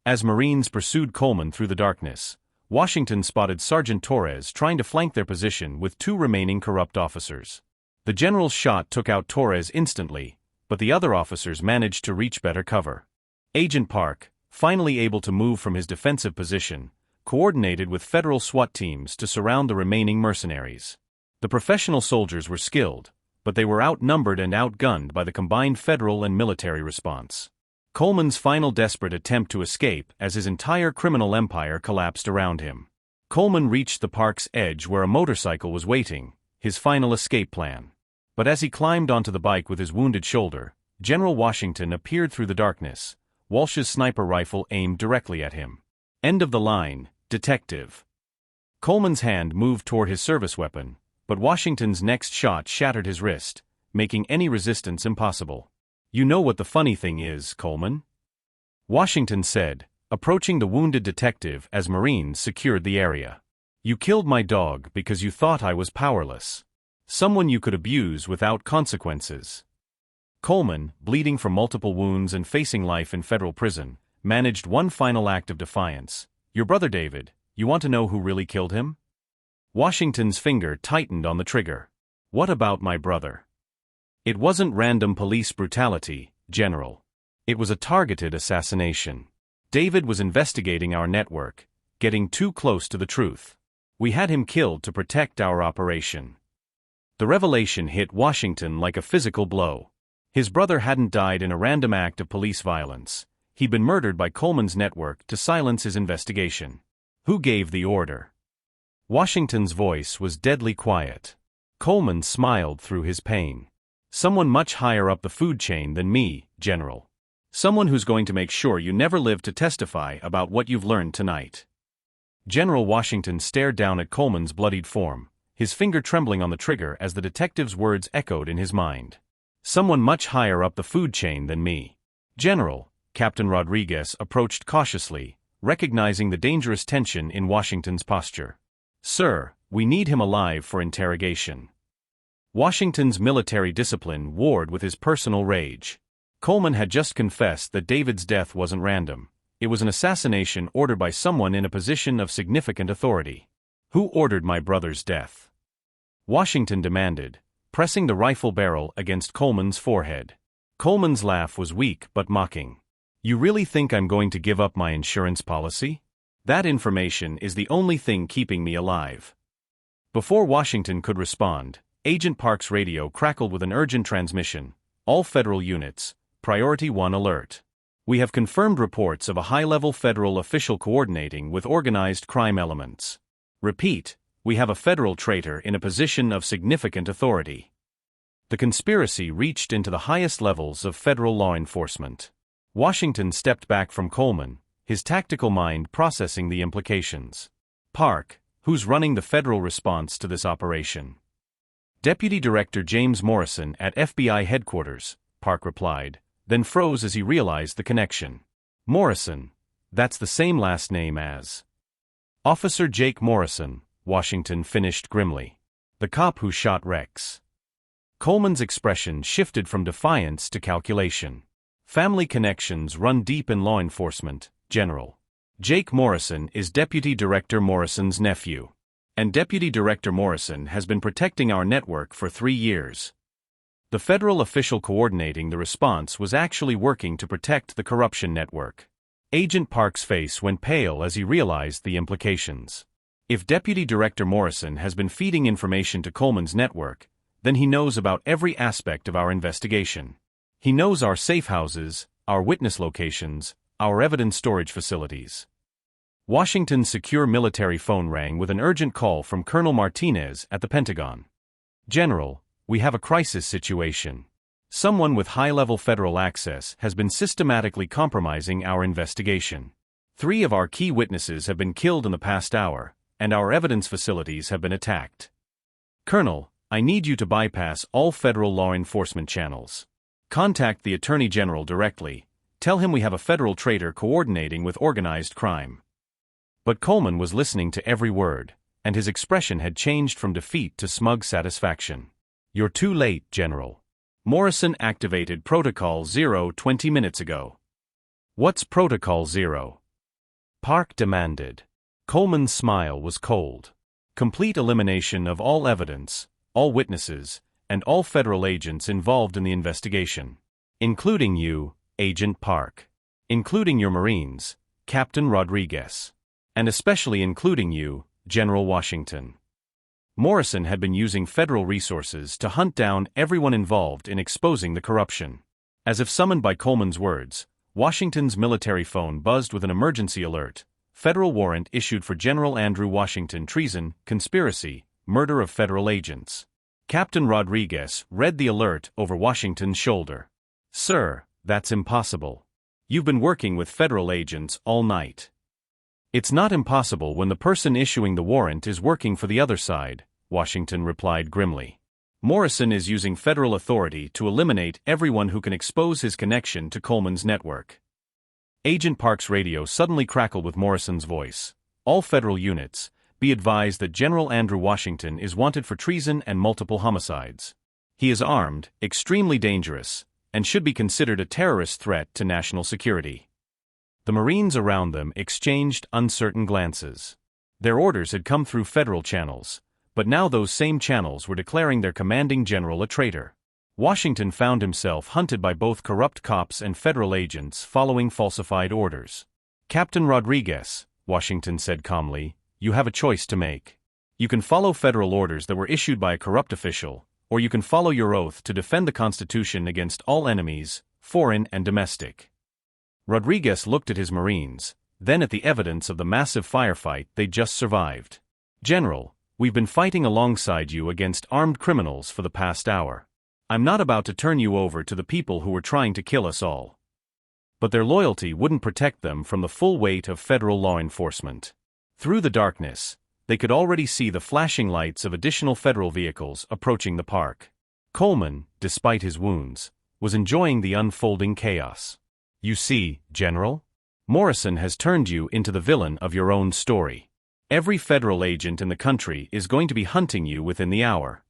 As Marines pursued Coleman through the darkness, Washington spotted Sergeant Torres trying to flank their position with 2 remaining corrupt officers. The general's shot took out Torres instantly, but the other officers managed to reach better cover. Agent Park, finally able to move from his defensive position, coordinated with federal SWAT teams to surround the remaining mercenaries. The professional soldiers were skilled, but they were outnumbered and outgunned by the combined federal and military response. Coleman's final desperate attempt to escape as his entire criminal empire collapsed around him. Coleman reached the park's edge where a motorcycle was waiting, his final escape plan. But as he climbed onto the bike with his wounded shoulder, General Washington appeared through the darkness, Walsh's sniper rifle aimed directly at him. End of the line, Detective. Coleman's hand moved toward his service weapon, but Washington's next shot shattered his wrist, making any resistance impossible. You know what the funny thing is, Coleman? Washington said, approaching the wounded detective as Marines secured the area. You killed my dog because you thought I was powerless. Someone you could abuse without consequences. Coleman, bleeding from multiple wounds and facing life in federal prison, managed one final act of defiance. Your brother David, you want to know who really killed him? Washington's finger tightened on the trigger. What about my brother? It wasn't random police brutality, General. It was a targeted assassination. David was investigating our network, getting too close to the truth. We had him killed to protect our operation. The revelation hit Washington like a physical blow. His brother hadn't died in a random act of police violence. He'd been murdered by Coleman's network to silence his investigation. Who gave the order? Washington's voice was deadly quiet. Coleman smiled through his pain. Someone much higher up the food chain than me, General. Someone who's going to make sure you never live to testify about what you've learned tonight. General Washington stared down at Coleman's bloodied form, his finger trembling on the trigger as the detective's words echoed in his mind. Someone much higher up the food chain than me. General, Captain Rodriguez approached cautiously, recognizing the dangerous tension in Washington's posture. Sir, we need him alive for interrogation. Washington's military discipline warred with his personal rage. Coleman had just confessed that David's death wasn't random. It was an assassination ordered by someone in a position of significant authority. Who ordered my brother's death? Washington demanded, pressing the rifle barrel against Coleman's forehead. Coleman's laugh was weak but mocking. You really think I'm going to give up my insurance policy? That information is the only thing keeping me alive. Before Washington could respond, Agent Park's radio crackled with an urgent transmission. All federal units, Priority 1 alert. We have confirmed reports of a high-level federal official coordinating with organized crime elements. Repeat, we have a federal traitor in a position of significant authority. The conspiracy reached into the highest levels of federal law enforcement. Washington stepped back from Coleman, his tactical mind processing the implications. Park, who's running the federal response to this operation? Deputy Director James Morrison at FBI headquarters, Park replied, then froze as he realized the connection. Morrison, that's the same last name as Officer Jake Morrison, Washington finished grimly. The cop who shot Rex. Coleman's expression shifted from defiance to calculation. Family connections run deep in law enforcement, General. Jake Morrison is Deputy Director Morrison's nephew. And Deputy Director Morrison has been protecting our network for 3 years. The federal official coordinating the response was actually working to protect the corruption network. Agent Park's face went pale as he realized the implications. If Deputy Director Morrison has been feeding information to Coleman's network, then he knows about every aspect of our investigation. He knows our safe houses, our witness locations, our evidence storage facilities. Washington's secure military phone rang with an urgent call from Colonel Martinez at the Pentagon. General, we have a crisis situation. Someone with high-level federal access has been systematically compromising our investigation. 3 of our key witnesses have been killed in the past hour, and our evidence facilities have been attacked. Colonel, I need you to bypass all federal law enforcement channels. Contact the Attorney General directly. Tell him we have a federal traitor coordinating with organized crime. But Coleman was listening to every word, and his expression had changed from defeat to smug satisfaction. You're too late, General. Morrison activated Protocol 0 20 minutes ago. What's Protocol 0? Park demanded. Coleman's smile was cold. Complete elimination of all evidence, all witnesses, and all federal agents involved in the investigation. Including you, Agent Park. Including your Marines, Captain Rodriguez. And especially including you, General Washington. Morrison had been using federal resources to hunt down everyone involved in exposing the corruption. As if summoned by Coleman's words, Washington's military phone buzzed with an emergency alert. Federal warrant issued for General Andrew Washington, treason, conspiracy, murder of federal agents. Captain Rodriguez read the alert over Washington's shoulder. Sir, that's impossible. You've been working with federal agents all night. It's not impossible when the person issuing the warrant is working for the other side, Washington replied grimly. Morrison is using federal authority to eliminate everyone who can expose his connection to Coleman's network. Agent Park's radio suddenly crackled with Morrison's voice. All federal units, be advised that General Andrew Washington is wanted for treason and multiple homicides. He is armed, extremely dangerous, and should be considered a terrorist threat to national security. The Marines around them exchanged uncertain glances. Their orders had come through federal channels, but now those same channels were declaring their commanding general a traitor. Washington found himself hunted by both corrupt cops and federal agents following falsified orders. Captain Rodriguez, Washington said calmly, you have a choice to make. You can follow federal orders that were issued by a corrupt official, or you can follow your oath to defend the Constitution against all enemies, foreign and domestic. Rodriguez looked at his Marines, then at the evidence of the massive firefight they'd just survived. General, we've been fighting alongside you against armed criminals for the past hour. I'm not about to turn you over to the people who were trying to kill us all. But their loyalty wouldn't protect them from the full weight of federal law enforcement. Through the darkness, they could already see the flashing lights of additional federal vehicles approaching the park. Coleman, despite his wounds, was enjoying the unfolding chaos. You see, General? Morrison has turned you into the villain of your own story. Every federal agent in the country is going to be hunting you within the hour.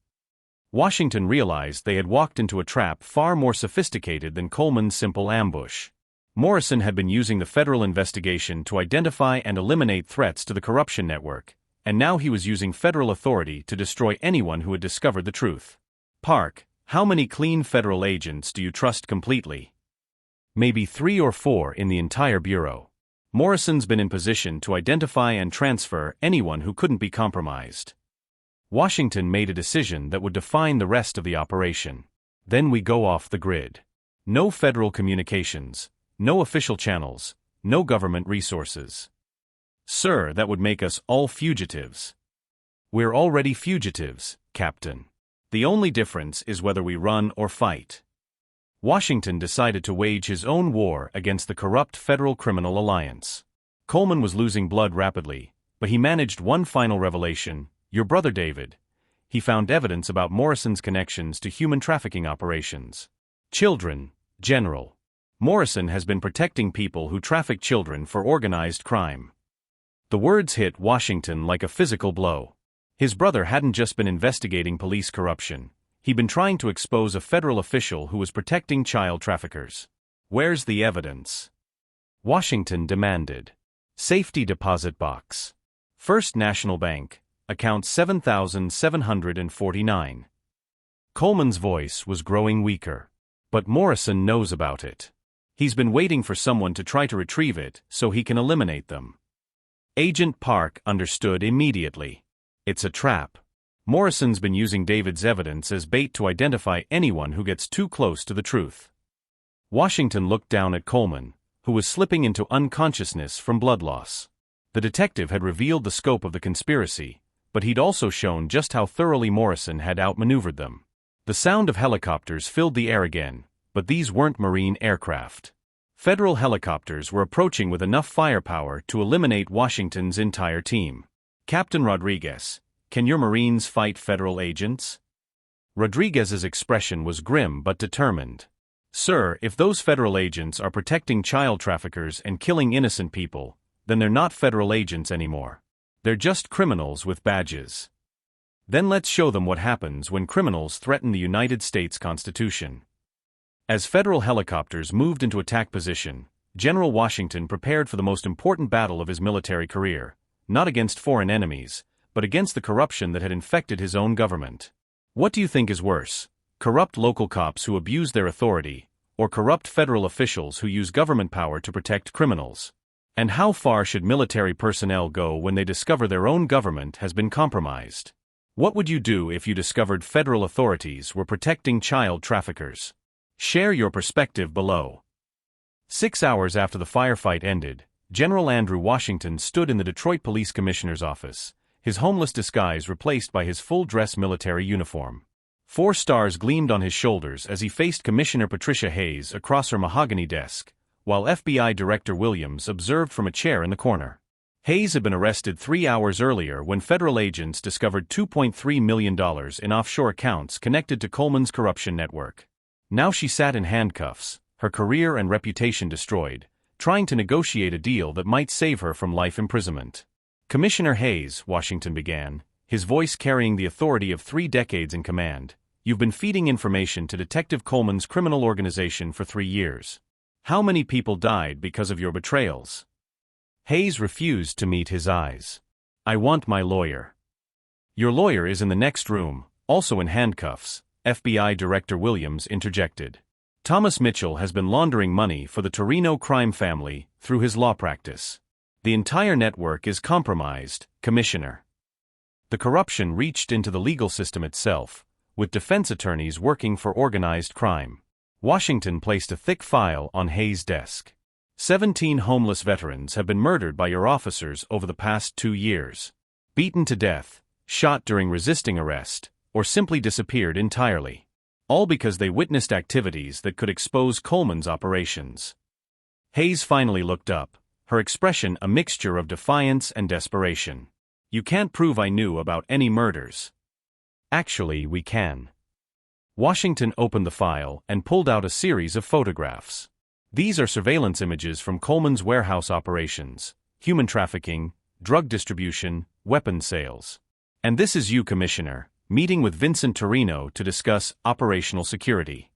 Washington realized they had walked into a trap far more sophisticated than Coleman's simple ambush. Morrison had been using the federal investigation to identify and eliminate threats to the corruption network, and now he was using federal authority to destroy anyone who had discovered the truth. Park, how many clean federal agents do you trust completely? Maybe 3 or 4 in the entire bureau. Morrison's been in position to identify and transfer anyone who couldn't be compromised. Washington made a decision that would define the rest of the operation. Then we go off the grid. No federal communications, no official channels, no government resources. Sir, that would make us all fugitives. We're already fugitives, Captain. The only difference is whether we run or fight. Washington decided to wage his own war against the corrupt Federal Criminal Alliance. Coleman was losing blood rapidly, but he managed one final revelation. Your brother David. He found evidence about Morrison's connections to human trafficking operations. Children, General. Morrison has been protecting people who traffic children for organized crime. The words hit Washington like a physical blow. His brother hadn't just been investigating police corruption. He'd been trying to expose a federal official who was protecting child traffickers. Where's the evidence? Washington demanded. Safety deposit box. First National Bank. Account 7749. Coleman's voice was growing weaker. But Morrison knows about it. He's been waiting for someone to try to retrieve it so he can eliminate them. Agent Park understood immediately. It's a trap. Morrison's been using David's evidence as bait to identify anyone who gets too close to the truth. Washington looked down at Coleman, who was slipping into unconsciousness from blood loss. The detective had revealed the scope of the conspiracy, but he'd also shown just how thoroughly Morrison had outmaneuvered them. The sound of helicopters filled the air again, but these weren't Marine aircraft. Federal helicopters were approaching with enough firepower to eliminate Washington's entire team. Captain Rodriguez, can your Marines fight federal agents? Rodriguez's expression was grim but determined. Sir, if those federal agents are protecting child traffickers and killing innocent people, then they're not federal agents anymore. They're just criminals with badges. Then let's show them what happens when criminals threaten the United States Constitution. As federal helicopters moved into attack position, General Washington prepared for the most important battle of his military career, not against foreign enemies, but against the corruption that had infected his own government. What do you think is worse, corrupt local cops who abuse their authority, or corrupt federal officials who use government power to protect criminals? And how far should military personnel go when they discover their own government has been compromised? What would you do if you discovered federal authorities were protecting child traffickers? Share your perspective below. 6 hours after the firefight ended, General Andrew Washington stood in the Detroit Police Commissioner's office, his homeless disguise replaced by his full-dress military uniform. 4 stars gleamed on his shoulders as he faced Commissioner Patricia Hayes across her mahogany desk, while FBI Director Williams observed from a chair in the corner. Hayes had been arrested 3 hours earlier when federal agents discovered $2.3 million in offshore accounts connected to Coleman's corruption network. Now she sat in handcuffs, her career and reputation destroyed, trying to negotiate a deal that might save her from life imprisonment. Commissioner Hayes, Washington began, his voice carrying the authority of 3 decades in command, you've been feeding information to Detective Coleman's criminal organization for 3 years. How many people died because of your betrayals? Hayes refused to meet his eyes. I want my lawyer. Your lawyer is in the next room, also in handcuffs, FBI Director Williams interjected. Thomas Mitchell has been laundering money for the Torino crime family through his law practice. The entire network is compromised, Commissioner. The corruption reached into the legal system itself, with defense attorneys working for organized crime. Washington placed a thick file on Hayes' desk. 17 homeless veterans have been murdered by your officers over the past 2 years. Beaten to death, shot during resisting arrest, or simply disappeared entirely. All because they witnessed activities that could expose Coleman's operations. Hayes finally looked up, her expression a mixture of defiance and desperation. You can't prove I knew about any murders. Actually, we can. Washington opened the file and pulled out a series of photographs. These are surveillance images from Coleman's warehouse operations, human trafficking, drug distribution, weapon sales. And this is you, Commissioner, meeting with Vincent Torino to discuss operational security.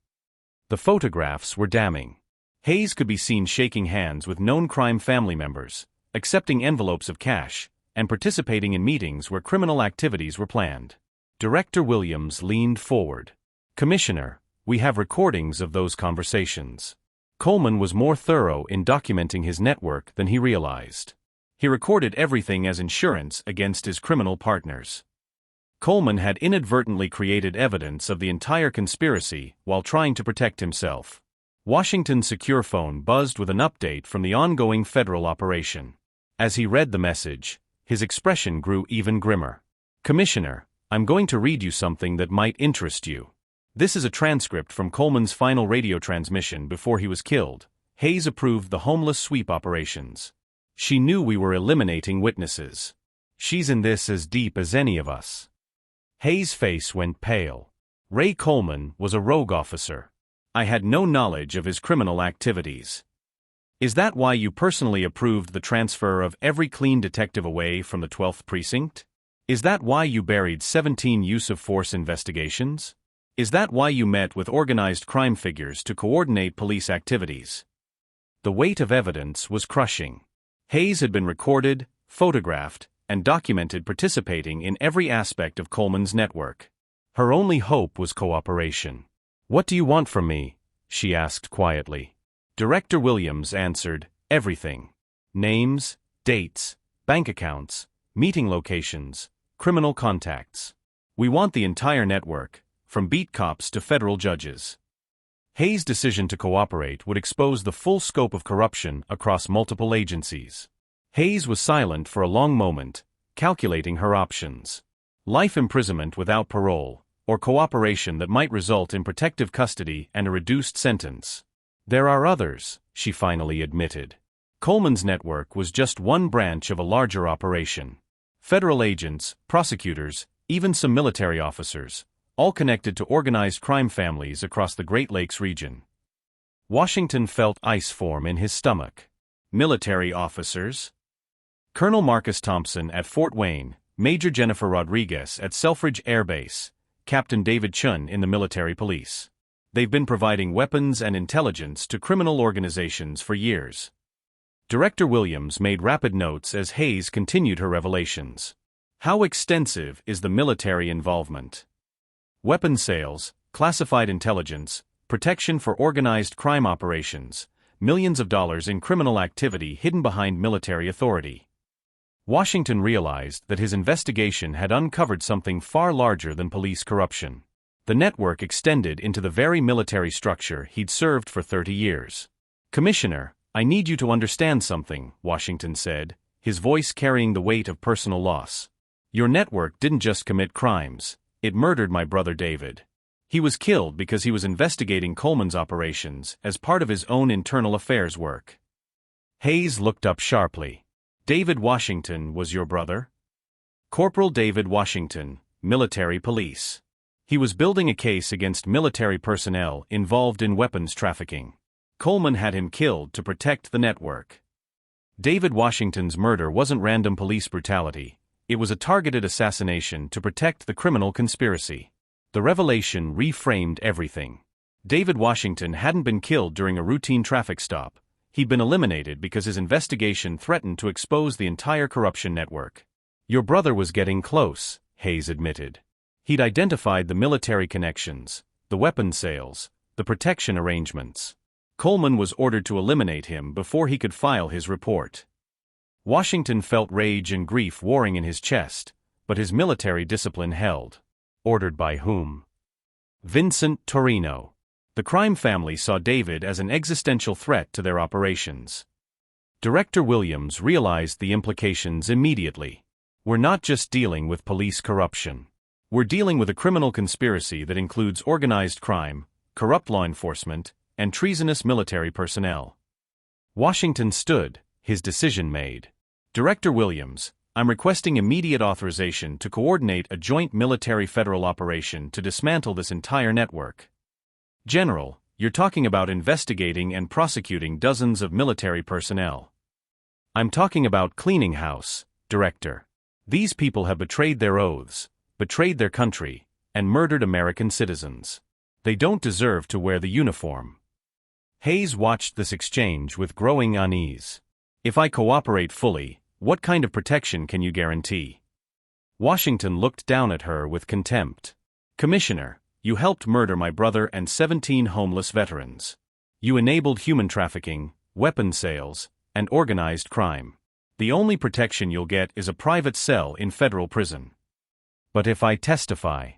The photographs were damning. Hayes could be seen shaking hands with known crime family members, accepting envelopes of cash, and participating in meetings where criminal activities were planned. Director Williams leaned forward. Commissioner, we have recordings of those conversations. Coleman was more thorough in documenting his network than he realized. He recorded everything as insurance against his criminal partners. Coleman had inadvertently created evidence of the entire conspiracy while trying to protect himself. Washington's secure phone buzzed with an update from the ongoing federal operation. As he read the message, his expression grew even grimmer. Commissioner, I'm going to read you something that might interest you. This is a transcript from Coleman's final radio transmission before he was killed. Hayes approved the homeless sweep operations. She knew we were eliminating witnesses. She's in this as deep as any of us. Hayes' face went pale. Ray Coleman was a rogue officer. I had no knowledge of his criminal activities. Is that why you personally approved the transfer of every clean detective away from the 12th Precinct? Is that why you buried 17 use-of-force investigations? Is that why you met with organized crime figures to coordinate police activities? The weight of evidence was crushing. Hayes had been recorded, photographed, and documented participating in every aspect of Coleman's network. Her only hope was cooperation. What do you want from me? She asked quietly. Director Williams answered, everything. Names, dates, bank accounts, meeting locations, criminal contacts. We want the entire network, from beat cops to federal judges. Hayes' decision to cooperate would expose the full scope of corruption across multiple agencies. Hayes was silent for a long moment, calculating her options. Life imprisonment without parole, or cooperation that might result in protective custody and a reduced sentence. There are others, she finally admitted. Coleman's network was just one branch of a larger operation. Federal agents, prosecutors, even some military officers, all connected to organized crime families across the Great Lakes region. Washington felt ice form in his stomach. Military officers? Colonel Marcus Thompson at Fort Wayne, Major Jennifer Rodriguez at Selfridge Air Base, Captain David Chun in the military police. They've been providing weapons and intelligence to criminal organizations for years. Director Williams made rapid notes as Hayes continued her revelations. How extensive is the military involvement? Weapon sales, classified intelligence, protection for organized crime operations, millions of dollars in criminal activity hidden behind military authority. Washington realized that his investigation had uncovered something far larger than police corruption. The network extended into the very military structure he'd served for 30 years. Commissioner, I need you to understand something, Washington said, his voice carrying the weight of personal loss. Your network didn't just commit crimes. It murdered my brother David. He was killed because he was investigating Coleman's operations as part of his own internal affairs work. Hayes looked up sharply. David Washington was your brother? Corporal David Washington, military police. He was building a case against military personnel involved in weapons trafficking. Coleman had him killed to protect the network. David Washington's murder wasn't random police brutality. It was a targeted assassination to protect the criminal conspiracy. The revelation reframed everything. David Washington hadn't been killed during a routine traffic stop. He'd been eliminated because his investigation threatened to expose the entire corruption network. Your brother was getting close, Hayes admitted. He'd identified the military connections, the weapon sales, the protection arrangements. Coleman was ordered to eliminate him before he could file his report. Washington felt rage and grief warring in his chest, but his military discipline held. Ordered by whom? Vincent Torino. The crime family saw David as an existential threat to their operations. Director Williams realized the implications immediately. We're not just dealing with police corruption. We're dealing with a criminal conspiracy that includes organized crime, corrupt law enforcement, and treasonous military personnel. Washington stood, his decision made. Director Williams, I'm requesting immediate authorization to coordinate a joint military federal operation to dismantle this entire network. General, you're talking about investigating and prosecuting dozens of military personnel. I'm talking about cleaning house, Director. These people have betrayed their oaths, betrayed their country, and murdered American citizens. They don't deserve to wear the uniform. Hayes watched this exchange with growing unease. If I cooperate fully, what kind of protection can you guarantee? Washington looked down at her with contempt. Commissioner, you helped murder my brother and 17 homeless veterans. You enabled human trafficking, weapon sales, and organized crime. The only protection you'll get is a private cell in federal prison. But if I testify?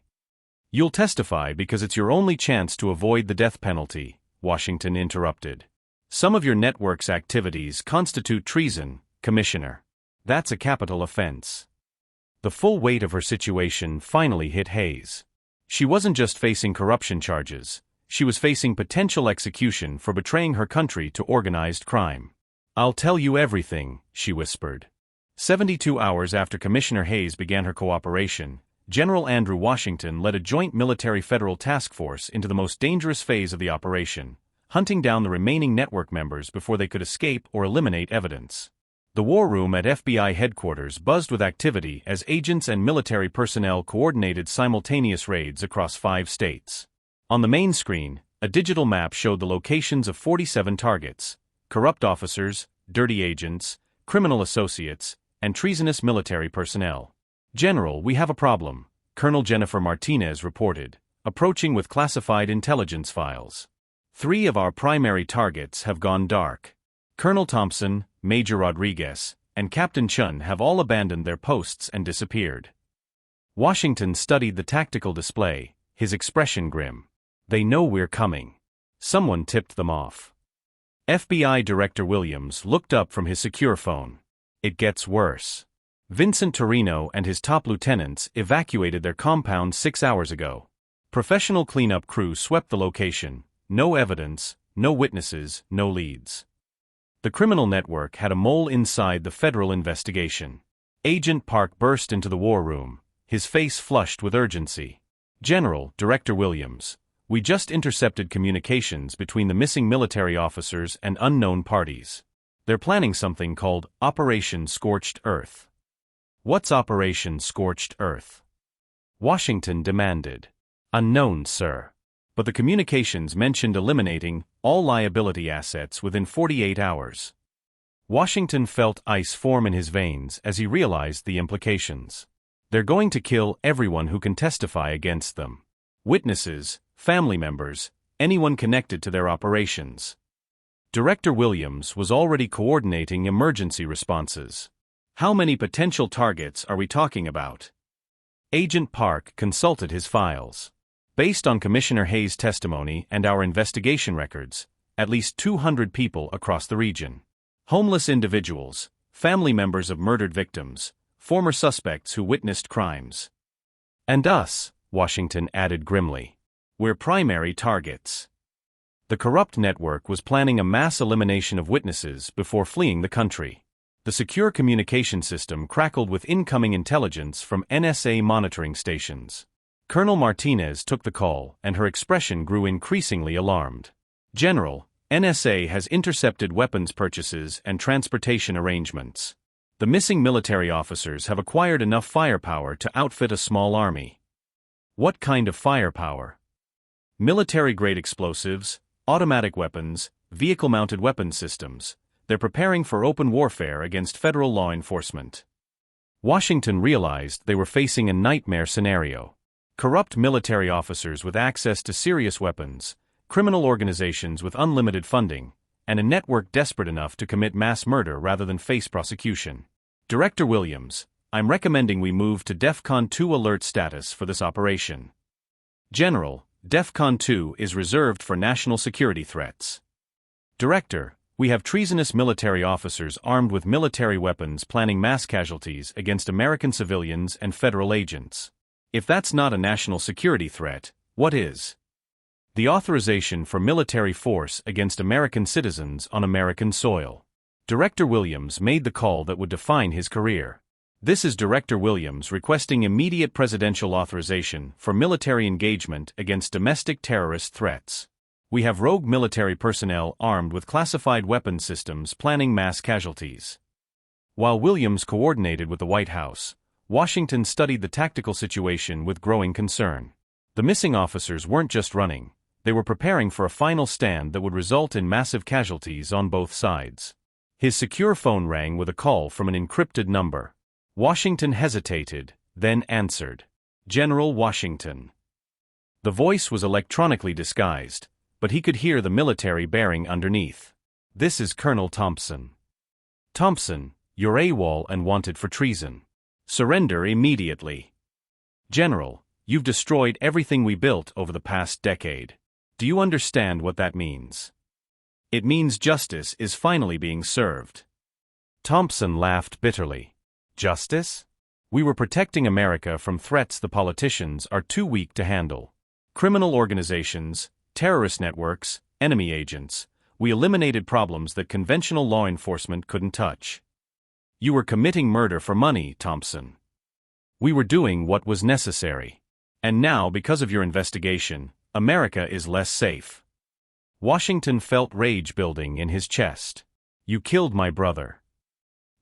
You'll testify because it's your only chance to avoid the death penalty, Washington interrupted. Some of your network's activities constitute treason, Commissioner. That's a capital offense. The full weight of her situation finally hit Hayes. She wasn't just facing corruption charges, she was facing potential execution for betraying her country to organized crime. I'll tell you everything, she whispered. 72 hours after Commissioner Hayes began her cooperation, General Andrew Washington led a joint military federal task force into the most dangerous phase of the operation, hunting down the remaining network members before they could escape or eliminate evidence. The war room at FBI headquarters buzzed with activity as agents and military personnel coordinated simultaneous raids across 5 states. On the main screen, a digital map showed the locations of 47 targets: corrupt officers, dirty agents, criminal associates, and treasonous military personnel. General, we have a problem, Colonel Jennifer Martinez reported, approaching with classified intelligence files. 3 of our primary targets have gone dark. Colonel Thompson, Major Rodriguez, and Captain Chun have all abandoned their posts and disappeared. Washington studied the tactical display, his expression grim. They know we're coming. Someone tipped them off. FBI Director Williams looked up from his secure phone. It gets worse. Vincent Torino and his top lieutenants evacuated their compound 6 hours ago. Professional cleanup crews swept the location. No evidence, no witnesses, no leads. The criminal network had a mole inside the federal investigation. Agent Park burst into the war room, his face flushed with urgency. General, Director Williams, we just intercepted communications between the missing military officers and unknown parties. They're planning something called Operation Scorched Earth. What's Operation Scorched Earth? Washington demanded. Unknown, sir. But the communications mentioned eliminating all liability assets within 48 hours. Washington felt ice form in his veins as he realized the implications. They're going to kill everyone who can testify against them. Witnesses, family members, anyone connected to their operations. Director Williams was already coordinating emergency responses. How many potential targets are we talking about? Agent Park consulted his files. Based on Commissioner Hayes' testimony and our investigation records, at least 200 people across the region. Homeless individuals, family members of murdered victims, former suspects who witnessed crimes. And us, Washington added grimly. We're primary targets. The corrupt network was planning a mass elimination of witnesses before fleeing the country. The secure communication system crackled with incoming intelligence from NSA monitoring stations. Colonel Martinez took the call, and her expression grew increasingly alarmed. "General, NSA has intercepted weapons purchases and transportation arrangements. The missing military officers have acquired enough firepower to outfit a small army." "What kind of firepower?" "Military-grade explosives, automatic weapons, vehicle-mounted weapons systems. They're preparing for open warfare against federal law enforcement." Washington realized they were facing a nightmare scenario. Corrupt military officers with access to serious weapons, criminal organizations with unlimited funding, and a network desperate enough to commit mass murder rather than face prosecution. "Director Williams, I'm recommending we move to DEFCON 2 alert status for this operation." "General, DEFCON 2 is reserved for national security threats." "Director, we have treasonous military officers armed with military weapons planning mass casualties against American civilians and federal agents. If that's not a national security threat, what is?" "The authorization for military force against American citizens on American soil." Director Williams made the call that would define his career. "This is Director Williams requesting immediate presidential authorization for military engagement against domestic terrorist threats. We have rogue military personnel armed with classified weapons systems planning mass casualties." While Williams coordinated with the White House, Washington studied the tactical situation with growing concern. The missing officers weren't just running, they were preparing for a final stand that would result in massive casualties on both sides. His secure phone rang with a call from an encrypted number. Washington hesitated, then answered. "General Washington." The voice was electronically disguised, but he could hear the military bearing underneath. "This is Colonel Thompson." "Thompson, you're AWOL and wanted for treason. Surrender immediately." "General, you've destroyed everything we built over the past decade. Do you understand what that means?" "It means justice is finally being served." Thompson laughed bitterly. "Justice? We were protecting America from threats the politicians are too weak to handle. Criminal organizations, terrorist networks, enemy agents. We eliminated problems that conventional law enforcement couldn't touch." "You were committing murder for money, Thompson." "We were doing what was necessary. And now, because of your investigation, America is less safe." Washington felt rage building in his chest. "You killed my brother.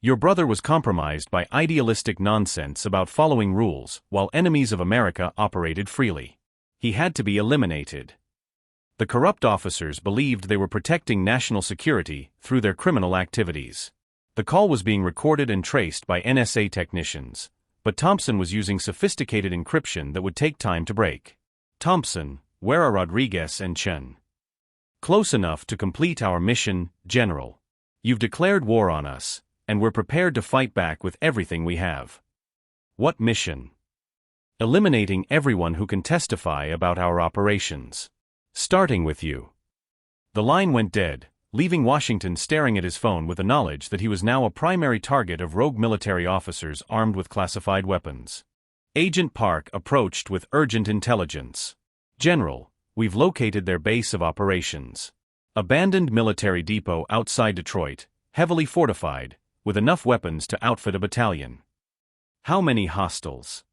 Your brother was compromised by idealistic nonsense about following rules while enemies of America operated freely. He had to be eliminated." The corrupt officers believed they were protecting national security through their criminal activities. The call was being recorded and traced by NSA technicians, but Thompson was using sophisticated encryption that would take time to break. "Thompson, where are Rodriguez and Chen?" "Close enough to complete our mission, General. You've declared war on us, and we're prepared to fight back with everything we have." "What mission?" "Eliminating everyone who can testify about our operations. Starting with you." The line went dead, leaving Washington staring at his phone with the knowledge that he was now a primary target of rogue military officers armed with classified weapons. Agent Park approached with urgent intelligence. "General, we've located their base of operations. Abandoned military depot outside Detroit, heavily fortified, with enough weapons to outfit a battalion." "How many hostiles?"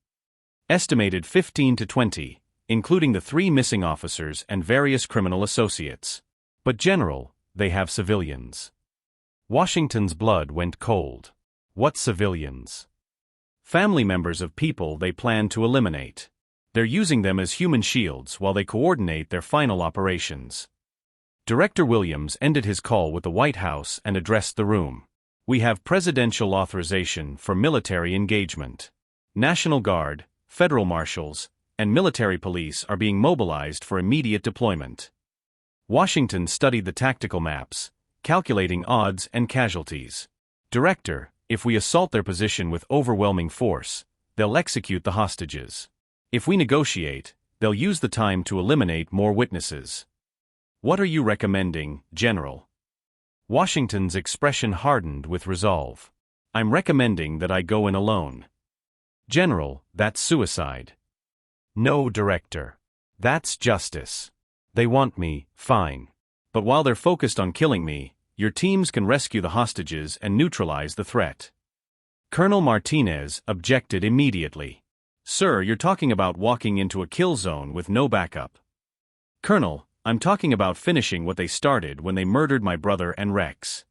"Estimated 15 to 20, including the 3 missing officers and various criminal associates." "But General, they have civilians." Washington's blood went cold. "What civilians?" "Family members of people they plan to eliminate. They're using them as human shields while they coordinate their final operations." Director Williams ended his call with the White House and addressed the room. "We have presidential authorization for military engagement. National Guard, federal marshals, and military police are being mobilized for immediate deployment." Washington studied the tactical maps, calculating odds and casualties. "Director, if we assault their position with overwhelming force, they'll execute the hostages. If we negotiate, they'll use the time to eliminate more witnesses." "What are you recommending, General?" Washington's expression hardened with resolve. "I'm recommending that I go in alone." "General, that's suicide." "No, Director. That's justice. They want me, fine. But while they're focused on killing me, Your teams can rescue the hostages and neutralize the threat. Colonel Martinez objected immediately. Sir, you're talking about walking into a kill zone with no backup. Colonel, I'm talking about finishing what they started when they murdered my brother and Rex.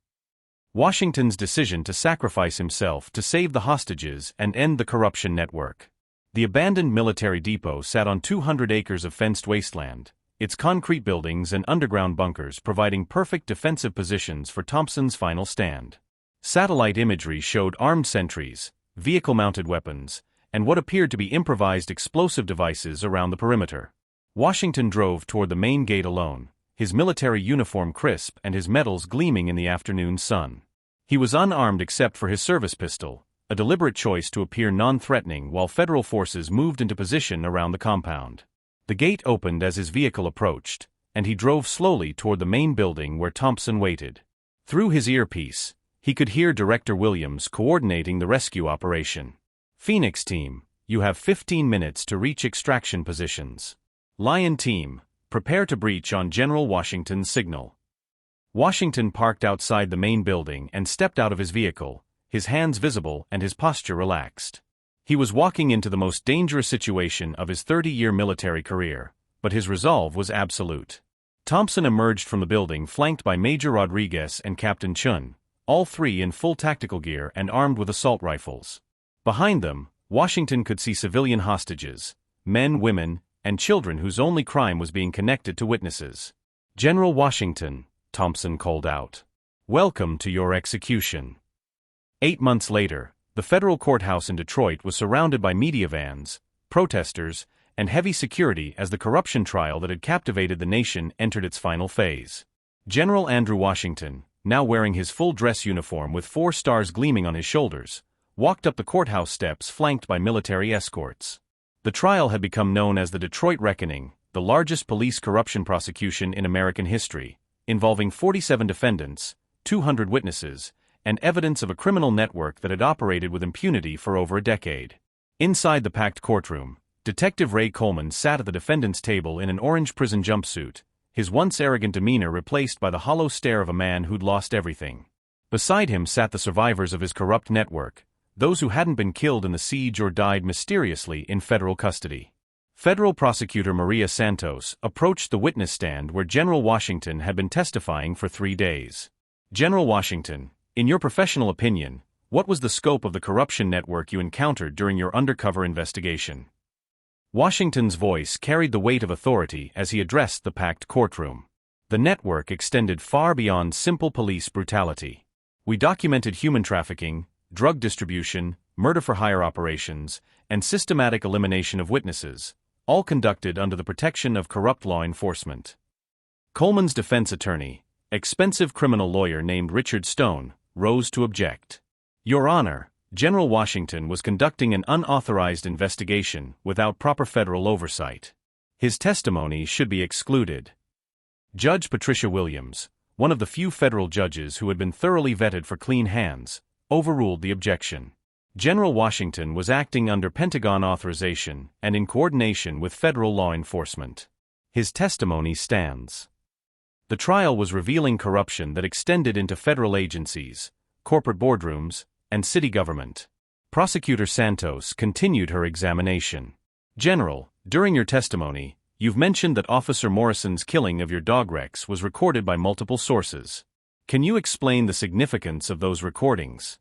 Washington's decision to sacrifice himself to save the hostages and end the corruption network. The abandoned military depot sat on 200 acres of fenced wasteland, its concrete buildings and underground bunkers providing perfect defensive positions for Thompson's final stand. Satellite imagery showed armed sentries, vehicle-mounted weapons, and what appeared to be improvised explosive devices around the perimeter. Washington drove toward the main gate alone, his military uniform crisp and his medals gleaming in the afternoon sun. He was unarmed except for his service pistol, a deliberate choice to appear non-threatening while federal forces moved into position around the compound. The gate opened as his vehicle approached, and he drove slowly toward the main building where Thompson waited. Through his earpiece, he could hear Director Williams coordinating the rescue operation. Phoenix Team, you have 15 minutes to reach extraction positions. Lion Team, prepare to breach on General Washington's signal. Washington parked outside the main building and stepped out of his vehicle, his hands visible and his posture relaxed. He was walking into the most dangerous situation of his 30-year military career, but his resolve was absolute. Thompson emerged from the building flanked by Major Rodriguez and Captain Chun, all three in full tactical gear and armed with assault rifles. Behind them, Washington could see civilian hostages, men, women, and children whose only crime was being connected to witnesses. General Washington, Thompson called out. Welcome to your execution. 8 months later, the federal courthouse in Detroit was surrounded by media vans, protesters, and heavy security as the corruption trial that had captivated the nation entered its final phase. General Andrew Washington, now wearing his full dress uniform with 4 stars gleaming on his shoulders, walked up the courthouse steps flanked by military escorts. The trial had become known as the Detroit Reckoning, the largest police corruption prosecution in American history, involving 47 defendants, 200 witnesses, and evidence of a criminal network that had operated with impunity for over a decade. Inside the packed courtroom, Detective Ray Coleman sat at the defendant's table in an orange prison jumpsuit, his once arrogant demeanor replaced by the hollow stare of a man who'd lost everything. Beside him sat the survivors of his corrupt network, those who hadn't been killed in the siege or died mysteriously in federal custody. Federal prosecutor Maria Santos approached the witness stand where General Washington had been testifying for 3 days. General Washington, in your professional opinion, what was the scope of the corruption network you encountered during your undercover investigation? Washington's voice carried the weight of authority as he addressed the packed courtroom. The network extended far beyond simple police brutality. We documented human trafficking, drug distribution, murder-for-hire operations, and systematic elimination of witnesses, all conducted under the protection of corrupt law enforcement. Coleman's defense attorney, expensive criminal lawyer named Richard Stone, rose to object. Your Honor, General Washington was conducting an unauthorized investigation without proper federal oversight. His testimony should be excluded. Judge Patricia Williams, one of the few federal judges who had been thoroughly vetted for clean hands, overruled the objection. General Washington was acting under Pentagon authorization and in coordination with federal law enforcement. His testimony stands. The trial was revealing corruption that extended into federal agencies, corporate boardrooms, and city government. Prosecutor Santos continued her examination. General, during your testimony, you've mentioned that Officer Morrison's killing of your dog Rex was recorded by multiple sources. Can you explain the significance of those recordings?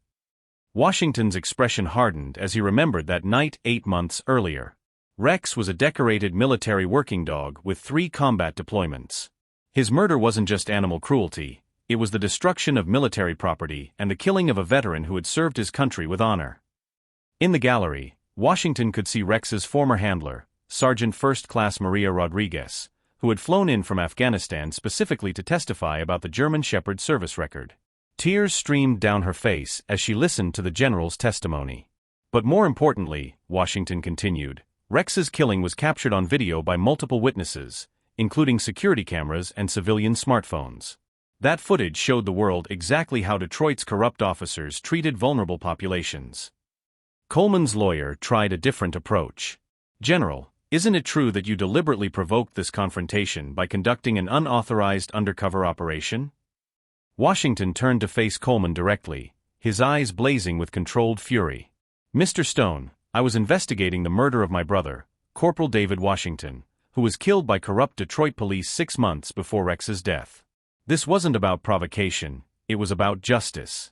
Washington's expression hardened as he remembered that night 8 months earlier. Rex was a decorated military working dog with 3 combat deployments. His murder wasn't just animal cruelty, it was the destruction of military property and the killing of a veteran who had served his country with honor. In the gallery, Washington could see Rex's former handler, Sergeant First Class Maria Rodriguez, who had flown in from Afghanistan specifically to testify about the German Shepherd service record. Tears streamed down her face as she listened to the general's testimony. But more importantly, Washington continued, Rex's killing was captured on video by multiple witnesses, including security cameras and civilian smartphones. That footage showed the world exactly how Detroit's corrupt officers treated vulnerable populations. Coleman's lawyer tried a different approach. General, isn't it true that you deliberately provoked this confrontation by conducting an unauthorized undercover operation? Washington turned to face Coleman directly, his eyes blazing with controlled fury. "Mr. Stone, I was investigating the murder of my brother, Corporal David Washington, who was killed by corrupt Detroit police 6 months before Rex's death. This wasn't about provocation, it was about justice."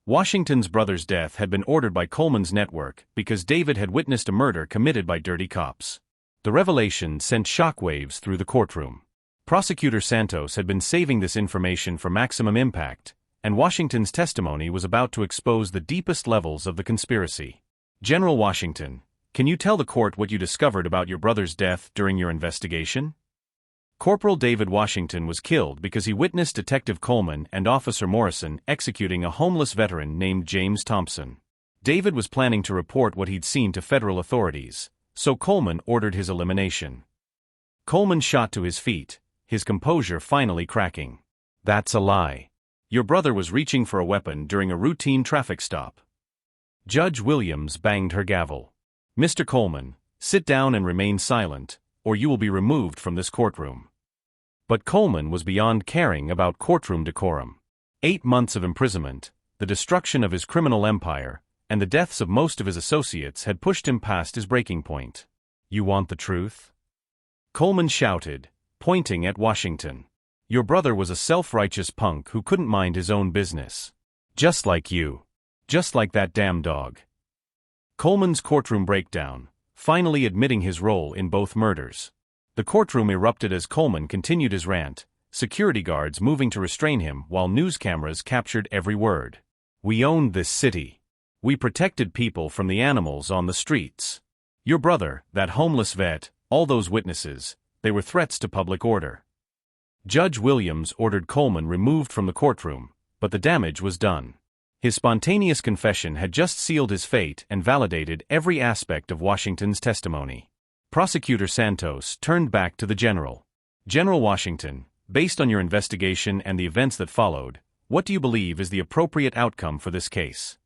Washington's brother's death had been ordered by Coleman's network because David had witnessed a murder committed by dirty cops. The revelation sent shockwaves through the courtroom. Prosecutor Santos had been saving this information for maximum impact, and Washington's testimony was about to expose the deepest levels of the conspiracy. "General Washington, can you tell the court what you discovered about your brother's death during your investigation?" Corporal David Washington was killed because he witnessed Detective Coleman and Officer Morrison executing a homeless veteran named James Thompson. David was planning to report what he'd seen to federal authorities, so Coleman ordered his elimination. Coleman shot to his feet, his composure finally cracking. "That's a lie. Your brother was reaching for a weapon during a routine traffic stop." Judge Williams banged her gavel. "Mr. Coleman, sit down and remain silent, or you will be removed from this courtroom." But Coleman was beyond caring about courtroom decorum. 8 months of imprisonment, the destruction of his criminal empire, and the deaths of most of his associates had pushed him past his breaking point. "You want the truth?" Coleman shouted, pointing at Washington. "Your brother was a self-righteous punk who couldn't mind his own business. Just like you. Just like that damn dog." Coleman's courtroom breakdown, finally admitting his role in both murders. The courtroom erupted as Coleman continued his rant, security guards moving to restrain him while news cameras captured every word. "We owned this city. We protected people from the animals on the streets. Your brother, that homeless vet, all those witnesses, they were threats to public order." Judge Williams ordered Coleman removed from the courtroom, but the damage was done. His spontaneous confession had just sealed his fate and validated every aspect of Washington's testimony. Prosecutor Santos turned back to the general. "General Washington, based on your investigation and the events that followed, what do you believe is the appropriate outcome for this case?"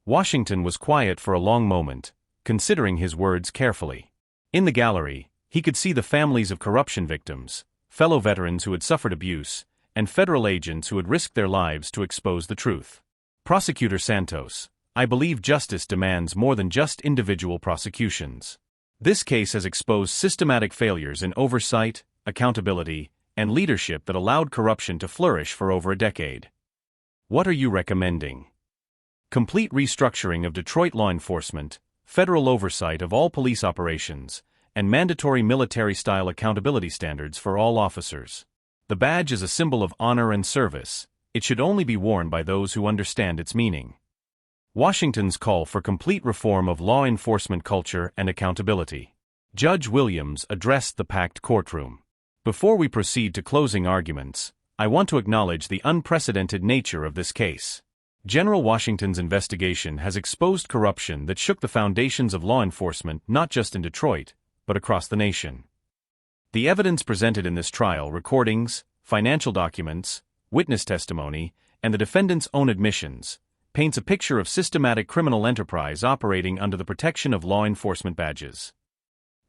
Washington was quiet for a long moment, considering his words carefully. In the gallery, he could see the families of corruption victims, fellow veterans who had suffered abuse, and federal agents who had risked their lives to expose the truth. "Prosecutor Santos, I believe justice demands more than just individual prosecutions. This case has exposed systematic failures in oversight, accountability, and leadership that allowed corruption to flourish for over a decade. What are you recommending?" "Complete restructuring of Detroit law enforcement, federal oversight of all police operations, and mandatory military-style accountability standards for all officers. The badge is a symbol of honor and service. It should only be worn by those who understand its meaning." Washington's call for complete reform of law enforcement culture and accountability. Judge Williams addressed the packed courtroom. "Before we proceed to closing arguments, I want to acknowledge the unprecedented nature of this case. General Washington's investigation has exposed corruption that shook the foundations of law enforcement not just in Detroit, but across the nation. The evidence presented in this trial, recordings, financial documents, witness testimony, and the defendant's own admissions, paints a picture of systematic criminal enterprise operating under the protection of law enforcement badges."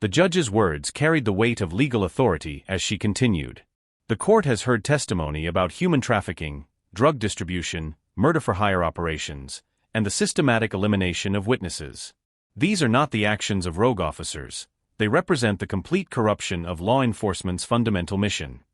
The judge's words carried the weight of legal authority as she continued. "The court has heard testimony about human trafficking, drug distribution, murder-for-hire operations, and the systematic elimination of witnesses. These are not the actions of rogue officers. They represent the complete corruption of law enforcement's fundamental mission."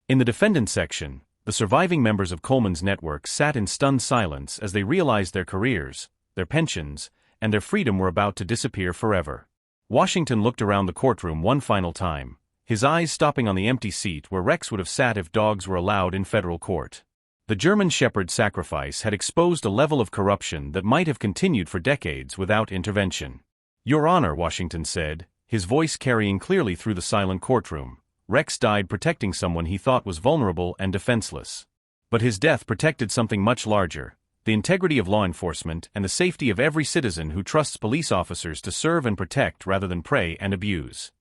In the defendant section, the surviving members of Coleman's network sat in stunned silence as they realized their careers, their pensions, and their freedom were about to disappear forever. Washington looked around the courtroom one final time, his eyes stopping on the empty seat where Rex would have sat if dogs were allowed in federal court. The German Shepherd sacrifice had exposed a level of corruption that might have continued for decades without intervention. "Your Honor," Washington said, his voice carrying clearly through the silent courtroom, "Rex died protecting someone he thought was vulnerable and defenseless. But his death protected something much larger, the integrity of law enforcement and the safety of every citizen who trusts police officers to serve and protect rather than prey and abuse."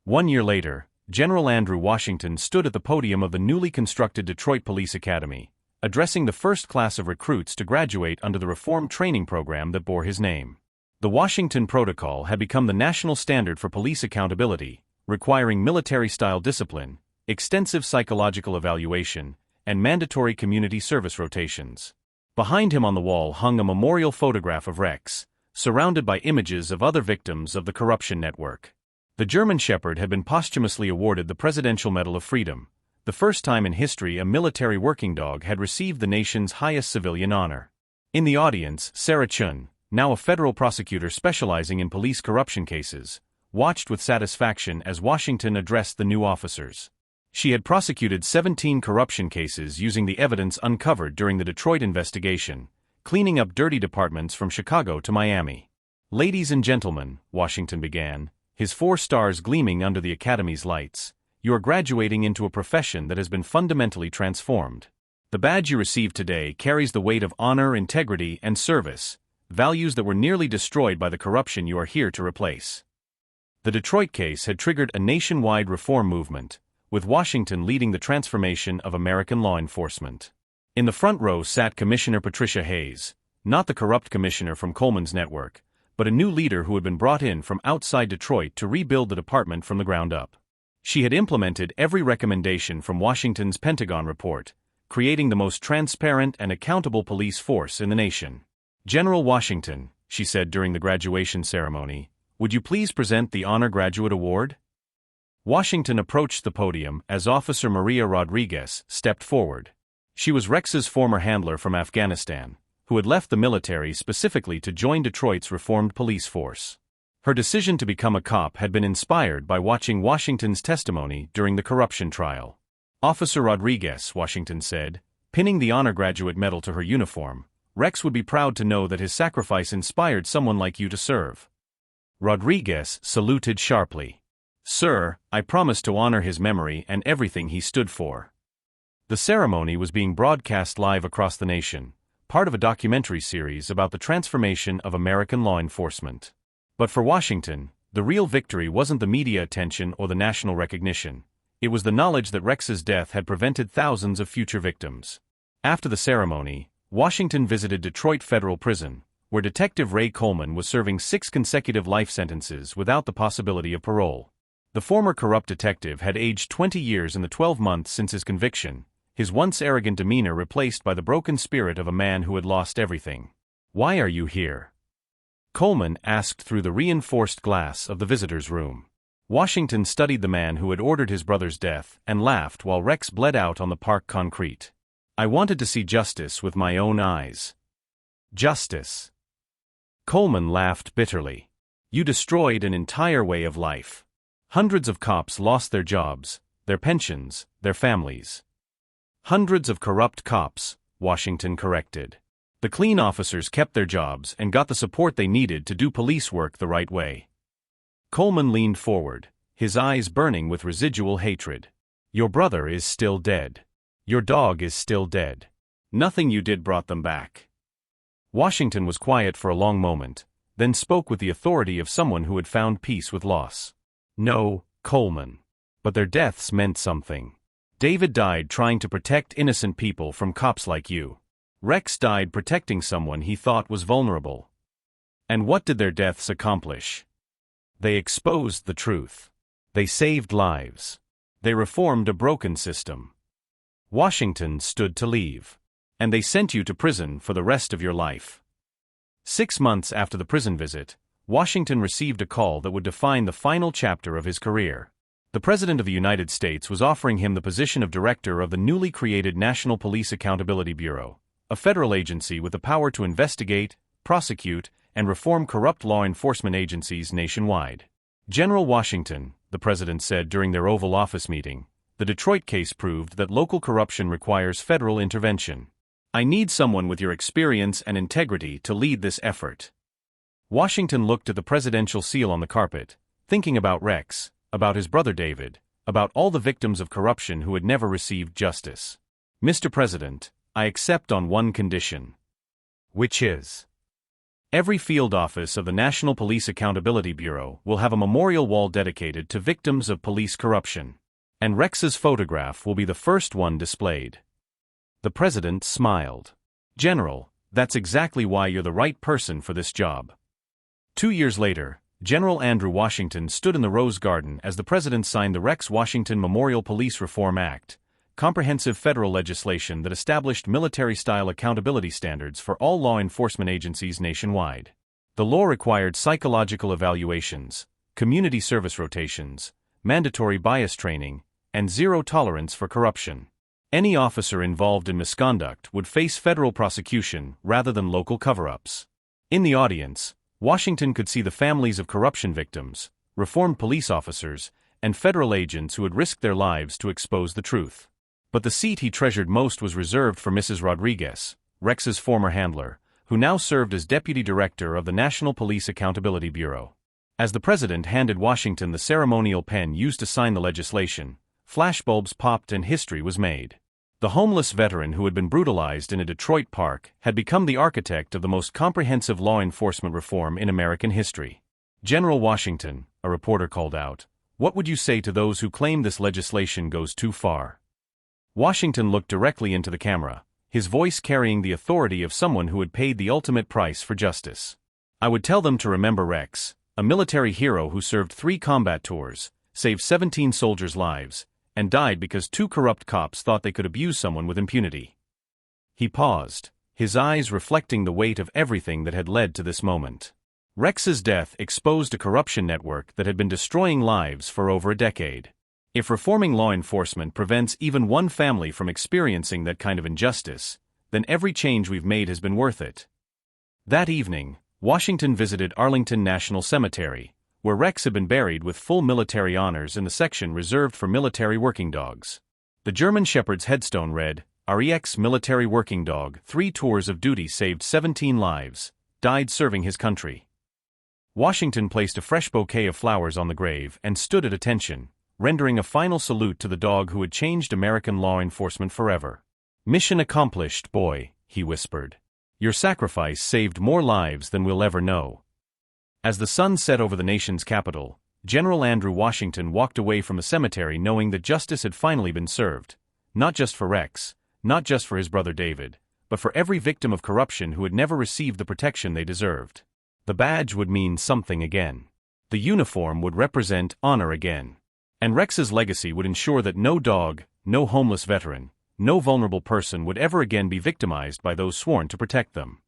1 year later, General Andrew Washington stood at the podium of the newly constructed Detroit Police Academy, addressing the first class of recruits to graduate under the reformed training program that bore his name. The Washington Protocol had become the national standard for police accountability, requiring military-style discipline, extensive psychological evaluation, and mandatory community service rotations. Behind him on the wall hung a memorial photograph of Rex, surrounded by images of other victims of the corruption network. The German Shepherd had been posthumously awarded the Presidential Medal of Freedom, the first time in history a military working dog had received the nation's highest civilian honor. In the audience, Sarah Chun, now a federal prosecutor specializing in police corruption cases, watched with satisfaction as Washington addressed the new officers. She had prosecuted 17 corruption cases using the evidence uncovered during the Detroit investigation, cleaning up dirty departments from Chicago to Miami. "Ladies and gentlemen," Washington began, his 4 stars gleaming under the Academy's lights, "you are graduating into a profession that has been fundamentally transformed. The badge you received today carries the weight of honor, integrity, and service, values that were nearly destroyed by the corruption you are here to replace." The Detroit case had triggered a nationwide reform movement, with Washington leading the transformation of American law enforcement. In the front row sat Commissioner Patricia Hayes, not the corrupt commissioner from Coleman's network, but a new leader who had been brought in from outside Detroit to rebuild the department from the ground up. She had implemented every recommendation from Washington's Pentagon report, creating the most transparent and accountable police force in the nation. "General Washington," she said during the graduation ceremony, "would you please present the Honor Graduate Award?" Washington approached the podium as Officer Maria Rodriguez stepped forward. She was Rex's former handler from Afghanistan, who had left the military specifically to join Detroit's reformed police force. Her decision to become a cop had been inspired by watching Washington's testimony during the corruption trial. "Officer Rodriguez," Washington said, pinning the Honor Graduate Medal to her uniform, "Rex would be proud to know that his sacrifice inspired someone like you to serve." Rodriguez saluted sharply. "Sir, I promise to honor his memory and everything he stood for." The ceremony was being broadcast live across the nation, part of a documentary series about the transformation of American law enforcement. But for Washington, the real victory wasn't the media attention or the national recognition. It was the knowledge that Rex's death had prevented thousands of future victims. After the ceremony, Washington visited Detroit Federal Prison, where Detective Ray Coleman was serving 6 consecutive life sentences without the possibility of parole. The former corrupt detective had aged 20 years in the 12 months since his conviction, his once arrogant demeanor replaced by the broken spirit of a man who had lost everything. "Why are you here?" Coleman asked through the reinforced glass of the visitor's room. Washington studied the man who had ordered his brother's death and laughed while Rex bled out on the park concrete. "I wanted to see justice with my own eyes." "Justice?" Coleman laughed bitterly. "You destroyed an entire way of life. Hundreds of cops lost their jobs, their pensions, their families." "Hundreds of corrupt cops," Washington corrected. "The clean officers kept their jobs and got the support they needed to do police work the right way." Coleman leaned forward, his eyes burning with residual hatred. "Your brother is still dead. Your dog is still dead. Nothing you did brought them back." Washington was quiet for a long moment, then spoke with the authority of someone who had found peace with loss. "No, Coleman. But their deaths meant something. David died trying to protect innocent people from cops like you. Rex died protecting someone he thought was vulnerable. And what did their deaths accomplish? They exposed the truth. They saved lives. They reformed a broken system. Washington stood to leave. And they sent you to prison for the rest of your life." 6 months after the prison visit, Washington received a call that would define the final chapter of his career. The President of the United States was offering him the position of director of the newly created National Police Accountability Bureau, a federal agency with the power to investigate, prosecute, and reform corrupt law enforcement agencies nationwide. "General Washington," the President said during their Oval Office meeting, "the Detroit case proved that local corruption requires federal intervention. I need someone with your experience and integrity to lead this effort." Washington looked at the presidential seal on the carpet, thinking about Rex, about his brother David, about all the victims of corruption who had never received justice. "Mr. President, I accept on one condition." "Which is?" "Every field office of the National Police Accountability Bureau will have a memorial wall dedicated to victims of police corruption. And Rex's photograph will be the first one displayed." The President smiled. "General, that's exactly why you're the right person for this job." 2 years later, General Andrew Washington stood in the Rose Garden as the President signed the Rex Washington Memorial Police Reform Act, comprehensive federal legislation that established military-style accountability standards for all law enforcement agencies nationwide. The law required psychological evaluations, community service rotations, mandatory bias training, and zero tolerance for corruption. Any officer involved in misconduct would face federal prosecution rather than local cover-ups. In the audience, Washington could see the families of corruption victims, reformed police officers, and federal agents who had risked their lives to expose the truth. But the seat he treasured most was reserved for Mrs. Rodriguez, Rex's former handler, who now served as deputy director of the National Police Accountability Bureau. As the president handed Washington the ceremonial pen used to sign the legislation, flashbulbs popped and history was made. The homeless veteran who had been brutalized in a Detroit park had become the architect of the most comprehensive law enforcement reform in American history. "General Washington," a reporter called out, "what would you say to those who claim this legislation goes too far?" Washington looked directly into the camera, his voice carrying the authority of someone who had paid the ultimate price for justice. "I would tell them to remember Rex, a military hero who served 3 combat tours, saved 17 soldiers' lives, and died because 2 corrupt cops thought they could abuse someone with impunity." He paused, his eyes reflecting the weight of everything that had led to this moment. Rex's death exposed a corruption network that had been destroying lives for over a decade. If reforming law enforcement prevents even one family from experiencing that kind of injustice, then every change we've made has been worth it. That evening, Washington visited Arlington National Cemetery, where Rex had been buried with full military honors in the section reserved for military working dogs. The German Shepherd's headstone read, "Rex military working dog, 3 tours of duty saved 17 lives, died serving his country." Washington placed a fresh bouquet of flowers on the grave and stood at attention, rendering a final salute to the dog who had changed American law enforcement forever. "Mission accomplished, boy," he whispered. "Your sacrifice saved more lives than we'll ever know." As the sun set over the nation's capital, General Andrew Washington walked away from the cemetery knowing that justice had finally been served, not just for Rex, not just for his brother David, but for every victim of corruption who had never received the protection they deserved. The badge would mean something again. The uniform would represent honor again. And Rex's legacy would ensure that no dog, no homeless veteran, no vulnerable person would ever again be victimized by those sworn to protect them.